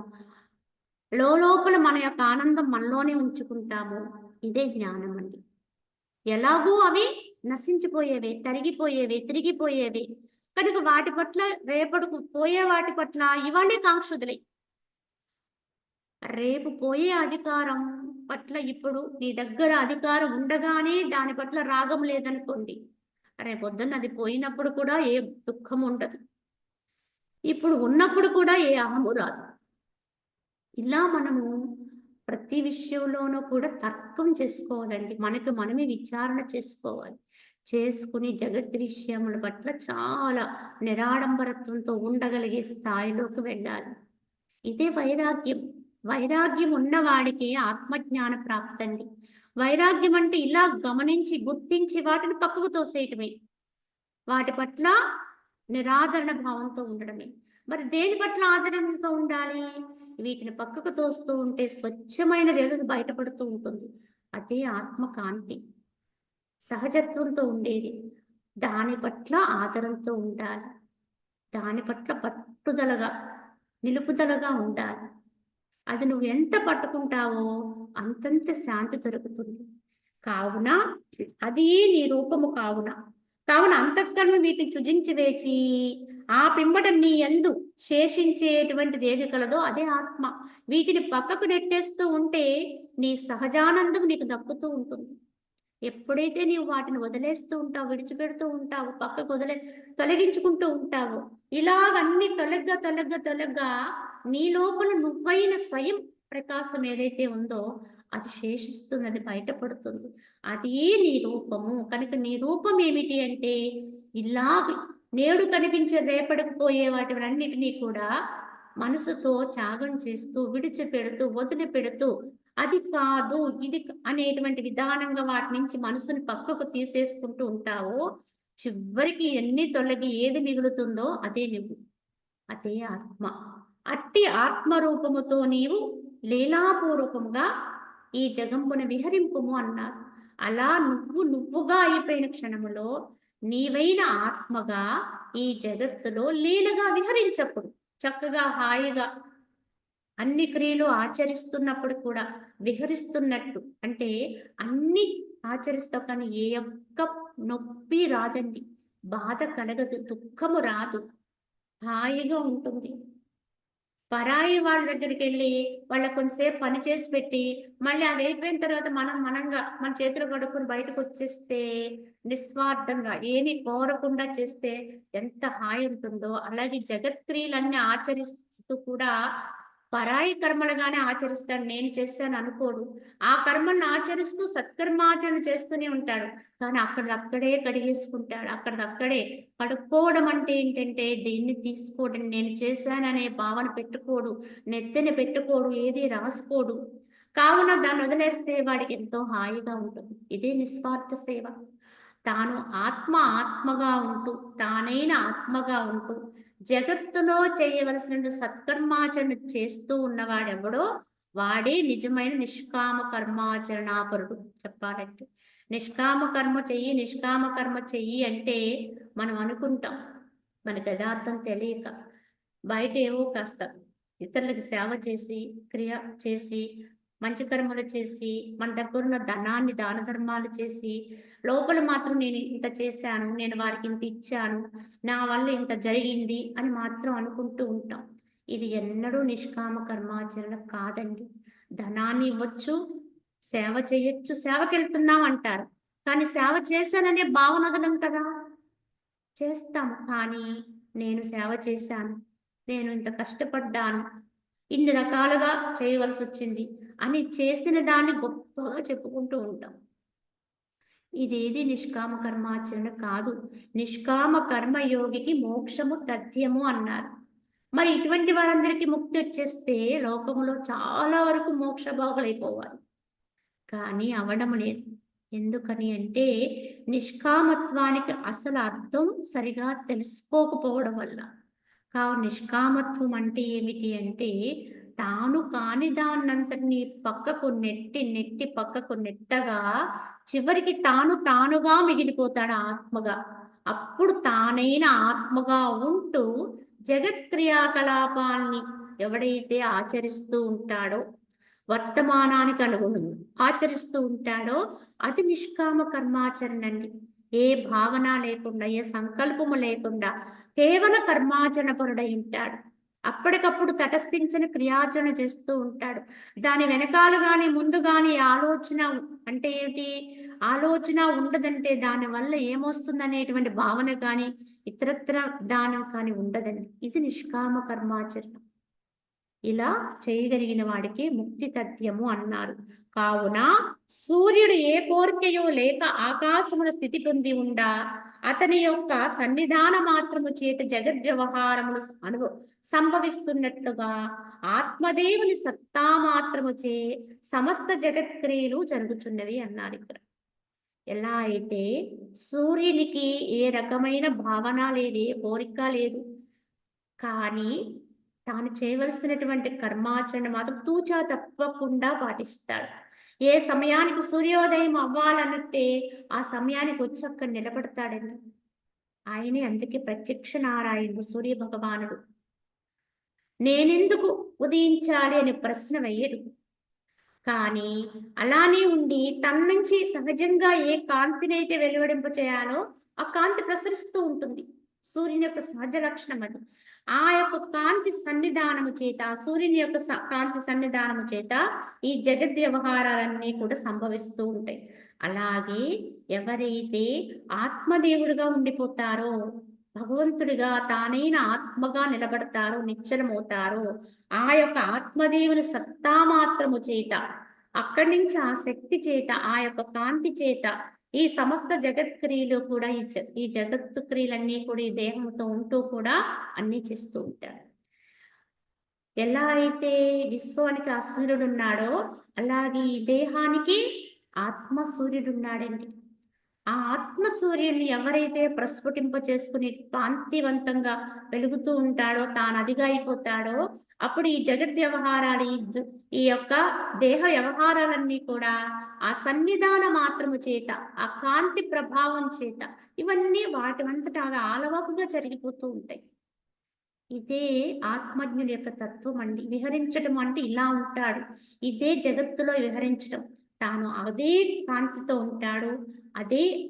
A: లోపల మన యొక్క ఆనందం మనలోనే ఉంచుకుంటాము, ఇదే జ్ఞానం అండి. ఎలాగూ అవి నశించిపోయేవే, తరిగిపోయేవి, తిరిగిపోయేవి. కనుక వాటి పట్ల రేపటికి పోయే వాటి పట్ల ఇవాళే కాంక్ష వదిలే. రేపు పోయే అధికారం పట్ల ఇప్పుడు నీ దగ్గర అధికారం ఉండగానే దాని పట్ల రాగం లేదనుకోండి, రేపొద్దున్న అది పోయినప్పుడు కూడా ఏ దుఃఖం ఉండదు, ఇప్పుడు ఉన్నప్పుడు కూడా ఏ అహము రాదు. ఇలా మనము ప్రతి విషయంలోనూ కూడా తర్కం చేసుకోవాలండి, మనకు మనమే విచారణ చేసుకోవాలి. చేసుకుని జగత్ విషయముల పట్ల చాలా నిరాడంబరత్వంతో ఉండగలిగే స్థాయిలోకి వెళ్ళాలి. ఇదే వైరాగ్యం. వైరాగ్యం ఉన్నవాడికి ఆత్మజ్ఞాన ప్రాప్తండి. వైరాగ్యం అంటే ఇలా గమనించి గుర్తించి వాటిని పక్కకు తోసేయటమే, వాటి పట్ల నిరాదరణ భావంతో ఉండడమే. మరి దేని పట్ల ఆదరణతో ఉండాలి? వీటిని పక్కకు తోస్తూ ఉంటే స్వచ్ఛమైనది ఏదో బయటపడుతూ ఉంటుంది, అదే ఆత్మకాంతి, సహజత్వంతో ఉండేది. దాని పట్ల ఆదరంతో ఉండాలి, దాని పట్ల పట్టుదలగా నిలుపుదలగా ఉండాలి. అది నువ్వు ఎంత పట్టుకుంటావో అంతంత శాంతి దొరుకుతుంది. కావున అది నీ రూపము కావున అంతఃకరణ వీటిని చుజించి వేచి ఆ పింబట నీ యందు శేషించేటువంటిది ఏది కలదో అదే ఆత్మ. వీటిని పక్కకు నెట్టేస్తూ ఉంటే నీ సహజానందం నీకు దక్కుతూ ఉంటుంది. ఎప్పుడైతే నీవు వాటిని వదిలేస్తూ ఉంటావు, విడిచిపెడుతూ ఉంటావు, పక్కకు తొలగించుకుంటూ ఉంటావు, ఇలాగన్నీ తొలగ్గా నీ లోపల నువ్వైన స్వయం ప్రకాశం ఏదైతే ఉందో అది శేషిస్తుంది, అది బయటపడుతుంది. అది నీ రూపము. కనుక నీ రూపం ఏమిటి అంటే ఇలాగ నేడు కనిపించే రేపటికి పోయే వాటివన్నిటినీ కూడా మనసుతో త్యాగం చేస్తూ, విడిచిపెడుతూ, వదిలిపెడుతూ అది కాదు ఇది అనేటువంటి విధానంగా వాటి నుంచి మనసుని పక్కకు తీసేసుకుంటూ ఉంటావో, చివరికి ఎన్ని తొలగి ఏది మిగులుతుందో అదే నువ్వు. అదే ఆత్మ. అట్టి ఆత్మ రూపముతో నీవు లీలాపూర్వకముగా ఈ జగంబున విహరింపుము అన్నారు. అలా నువ్వుగా అయిపోయిన క్షణములో నీవైన ఆత్మగా ఈ జగత్తులో లీలగా విహరించప్పుడు చక్కగా హాయిగా అన్ని క్రియలు ఆచరిస్తున్నప్పుడు కూడా విహరిస్తున్నట్టు అంటే అన్ని ఆచరిస్తావు కానీ ఏ ఒక్క నొప్పి రాదండి, బాధ కలగదు, దుఃఖము రాదు, హాయిగా ఉంటుంది. పరాయి వాళ్ళ దగ్గరికెళ్ళి వాళ్ళకి కొంతసేపు పని చేసి పెట్టి మళ్ళీ అది అయిపోయిన తర్వాత మనంగా మన చేతులు కడుక్కొని బయటకొచ్చేస్తే నిస్వార్థంగా ఏమీ కోరకుండా చేస్తే ఎంత హాయి ఉంటుందో, అలాగే జగత్క్రియలన్నీ ఆచరిస్తూ కూడా పరాయి కర్మలుగానే ఆచరిస్తాడు. నేను చేశాను అనుకోడు. ఆ కర్మలను ఆచరిస్తూ సత్కర్మాచరణ చేస్తూనే ఉంటాడు. కానీ అక్కడిదక్కడే కడిగేసుకుంటాడు. అక్కడిదక్కడే కడుక్కోవడం అంటే ఏంటంటే దేన్ని తీసుకోవడం, నేను చేశాననే భావన పెట్టుకోడు, నెత్తిన పెట్టుకోడు, ఏది రాసుకోడు. కావున దాన్ని వదిలేస్తే వాడికి ఎంతో హాయిగా ఉంటుంది. ఇదే నిస్వార్థ సేవ. తాను ఆత్మగా ఉంటూ తానైన ఆత్మగా ఉంటూ జగత్తులో చేయవలసిన సత్కర్మాచరణ చేస్తూ ఉన్నవాడెవడో వాడే నిజమైన నిష్కామ కర్మాచరణాపరుడు. చెప్పాలంటే నిష్కామ కర్మ చెయ్యి అంటే మనం అనుకుంటాం, మనకి యథార్థం తెలియక బయట ఏవో కాస్త ఇతరులకు సేవ చేసి క్రియ చేసి మంచి కర్మలు చేసి మన దగ్గరున్న ధనాన్ని దాన ధర్మాలు చేసి లోపల మాత్రం నేను ఇంత చేశాను, నేను వారికి ఇంత ఇచ్చాను, నా వల్ల ఇంత జరిగింది అని మాత్రం అనుకుంటూ ఉంటాం. ఇది ఎన్నడూ నిష్కామ కర్మాచరణ కాదండి. ధనాన్ని ఇవ్వచ్చు, సేవ చేయొచ్చు, సేవకెళ్తున్నాం అంటారు, కానీ సేవ చేశాననే భావన వదలం కదా. చేస్తాము కానీ నేను సేవ చేశాను, నేను ఇంత కష్టపడ్డాను, ఇన్ని రకాలుగా చేయవలసి వచ్చింది అని చేసిన దాన్ని గొప్పగా చెప్పుకుంటూ ఉంటాం. ఇదేది నిష్కామ కర్మాచరణ కాదు. నిష్కామ కర్మయోగికి మోక్షము తథ్యము అన్నారు. మరి ఇటువంటి వారందరికీ ముక్తి వచ్చేస్తే లోకములో చాలా వరకు మోక్ష భాగులైపోవాలి. కానీ అవడం లేదు. ఎందుకని అంటే నిష్కామత్వానికి అసలు అర్థం సరిగా తెలుసుకోకపోవడం వల్ల. కావున నిష్కామత్వం అంటే ఏమిటి అంటే తాను కాని దాన్నంతటిని పక్కకు నెట్టి పక్కకు నెట్టగా చివరికి తానుగా మిగిలిపోతాడు ఆత్మగా. అప్పుడు తానైన ఆత్మగా ఉంటూ జగత్ క్రియాకలాపాల్ని ఎవడైతే ఆచరిస్తూ ఉంటాడో వర్తమానానికి అనుగుణంగా ఆచరిస్తూ ఉంటాడో అది నిష్కామ కర్మాచరణ అండి. ఏ భావన లేకుండా ఏ సంకల్పము లేకుండా కేవల కర్మాచరణ పరుడై ఉంటాడు. అప్పటికప్పుడు తటస్థించిన క్రియాచరణ చేస్తూ ఉంటాడు. దాని వెనకాల గాని ముందు గాని ఆలోచన అంటే ఏమిటి, ఆలోచన ఉండదంటే దానివల్ల ఏమొస్తుందనేటువంటి భావన కానీ ఇతరత్ర విధానం కానీ ఉండదండి. ఇది నిష్కామ కర్మాచరణ. ఇలా చేయగలిగిన వాడికి ముక్తి తథ్యము అన్నారు. కావున సూర్యుడు ఏ కోరికయో లేక ఆకాశమున స్థితి పొంది ఉండా అతని యొక్క సన్నిధాన మాత్రము చేత జగద్వ్యవహారములు సంభవిస్తున్నట్లుగా ఆత్మదేవుని సత్తా మాత్రము చే సమస్త జగత్క్రియలు జరుగుతున్నవి అన్నారు. ఇక్కడ ఎలా అయితే సూర్యునికి ఏ రకమైన భావన లేదు, ఏ కోరిక లేదు, కానీ తాను చేయవలసినటువంటి కర్మాచరణ మాత్రం తూచా తప్పకుండా పాటిస్తాడు. ఏ సమయానికి సూర్యోదయం అవ్వాలన్నట్టే ఆ సమయానికి వచ్చి అక్కడ నిలబడతాడండి. ఆయనే అందుకే ప్రత్యక్ష నారాయణుడు సూర్య భగవానుడు. నేనెందుకు ఉదయించాలి అనే ప్రశ్న వేయడు. కానీ అలానే ఉండి తన నుంచి సహజంగా ఏ కాంతినైతే వెలువడింప చేయాలో ఆ కాంతి ప్రసరిస్తూ ఉంటుంది. సూర్యుని యొక్క సహజ లక్షణం అది. ఆ యొక్క కాంతి సన్నిధానము చేత, సూర్యుని యొక్క కాంతి సన్నిధానము చేత ఈ జగత్ వ్యవహారాలన్నీ కూడా సంభవిస్తూ ఉంటాయి. అలాగే ఎవరైతే ఆత్మదేవుడిగా ఉండిపోతారో, భగవంతుడిగా తానైన ఆత్మగా నిలబడతారో, నిశ్చలమవుతారో, ఆ యొక్క ఆత్మదేవుని సత్తా మాత్రము చేత, అక్కడి నుంచి ఆ శక్తి చేత, ఆ యొక్క కాంతి చేత ఈ సమస్త జగత్క్రియలు కూడా ఈ జగత్తు క్రియలన్నీ కూడా ఈ దేహంతో ఉంటూ కూడా అన్ని చేస్తూ ఉంటారు. ఎలా అయితే విశ్వానికి ఆ సూర్యుడు ఉన్నాడో అలాగే ఈ దేహానికి ఆత్మ సూర్యుడు ఉన్నాడండి. ఆ ఆత్మ సూర్యుడిని ఎవరైతే ప్రస్ఫుటింప చేసుకుని కాంతివంతంగా వెలుగుతూ ఉంటాడో, తాను అదిగా అయిపోతాడో, అప్పుడు ఈ జగత్ వ్యవహారాలు ఈ యొక్క దేహ వ్యవహారాలన్నీ కూడా ఆ సన్నిధాన మాత్రము చేత, ఆ కాంతి ప్రభావం చేత, ఇవన్నీ వాటివంతట అవి ఆలవకుగా జరిగిపోతూ ఉంటాయి. ఇదే ఆత్మజ్ఞుని యొక్క తత్వం అండి. విహరించడం అంటే ఇలా ఉంటాడు. ఇదే జగత్తులో విహరించడం. తాను అదే కాంతితో ఉంటాడు. అదే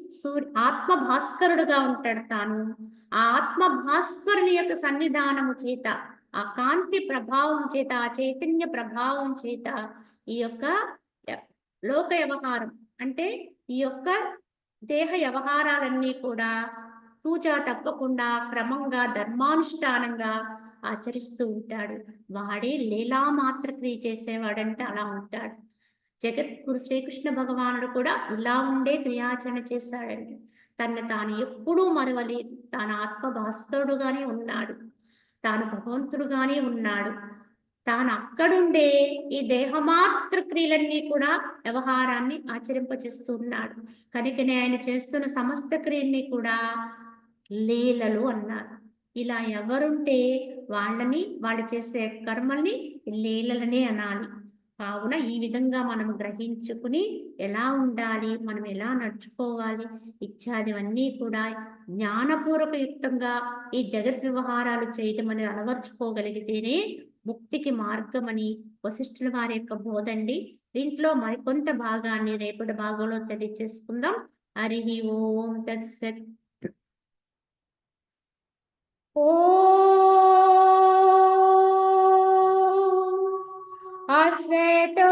A: ఆత్మ భాస్కరుడుగా ఉంటాడు తాను. ఆ ఆత్మ భాస్కరుని యొక్క సన్నిధానము చేత, ఆ కాంతి ప్రభావం చేత, ఆ చైతన్య ప్రభావం చేత ఈ యొక్క లోక వ్యవహారం అంటే ఈ యొక్క దేహ వ్యవహారాలన్నీ కూడా తూచా తప్పకుండా క్రమంగా ధర్మానుష్ఠానంగా ఆచరిస్తూ ఉంటాడు. వాడే లీలామాత్ర క్రియ చేసేవాడంటే అలా ఉంటాడు. జగద్గురు శ్రీకృష్ణ భగవానుడు కూడా ఇలా ఉండే క్రియాచరణ చేశాడండి. తను తాను ఎప్పుడూ మరవలేదు. తాను ఆత్మ భాస్కరుడుగానే ఉన్నాడు. తాను భగవంతుడుగానే ఉన్నాడు. తాను అక్కడుండే ఈ దేహమాత్ర క్రియలన్నీ కూడా వ్యవహారాన్ని ఆచరింపచేస్తూ ఉన్నాడు. కనుకనే ఆయన చేస్తున్న సమస్త క్రియల్ని కూడా లీలలు అన్నారు. ఇలా ఎవరుంటే వాళ్ళు చేసే కర్మల్ని లీలలనే అనాలి. కావున ఈ విధంగా మనం గ్రహించుకుని ఎలా ఉండాలి, మనం ఎలా నడుచుకోవాలి ఇత్యాదివన్నీ కూడా జ్ఞానపూర్వక యుక్తంగా ఈ జగత్ వ్యవహారాలు చేయటం అనేది అలవర్చుకోగలిగితేనే ముక్తికి మార్గమని వశిష్ఠుల వారి యొక్క బోధండి. దీంట్లో మరికొంత భాగాన్ని రేపటి భాగంలో తెలియచేసుకుందాం. హరి ఓం తత్సత్. ఓం అసతో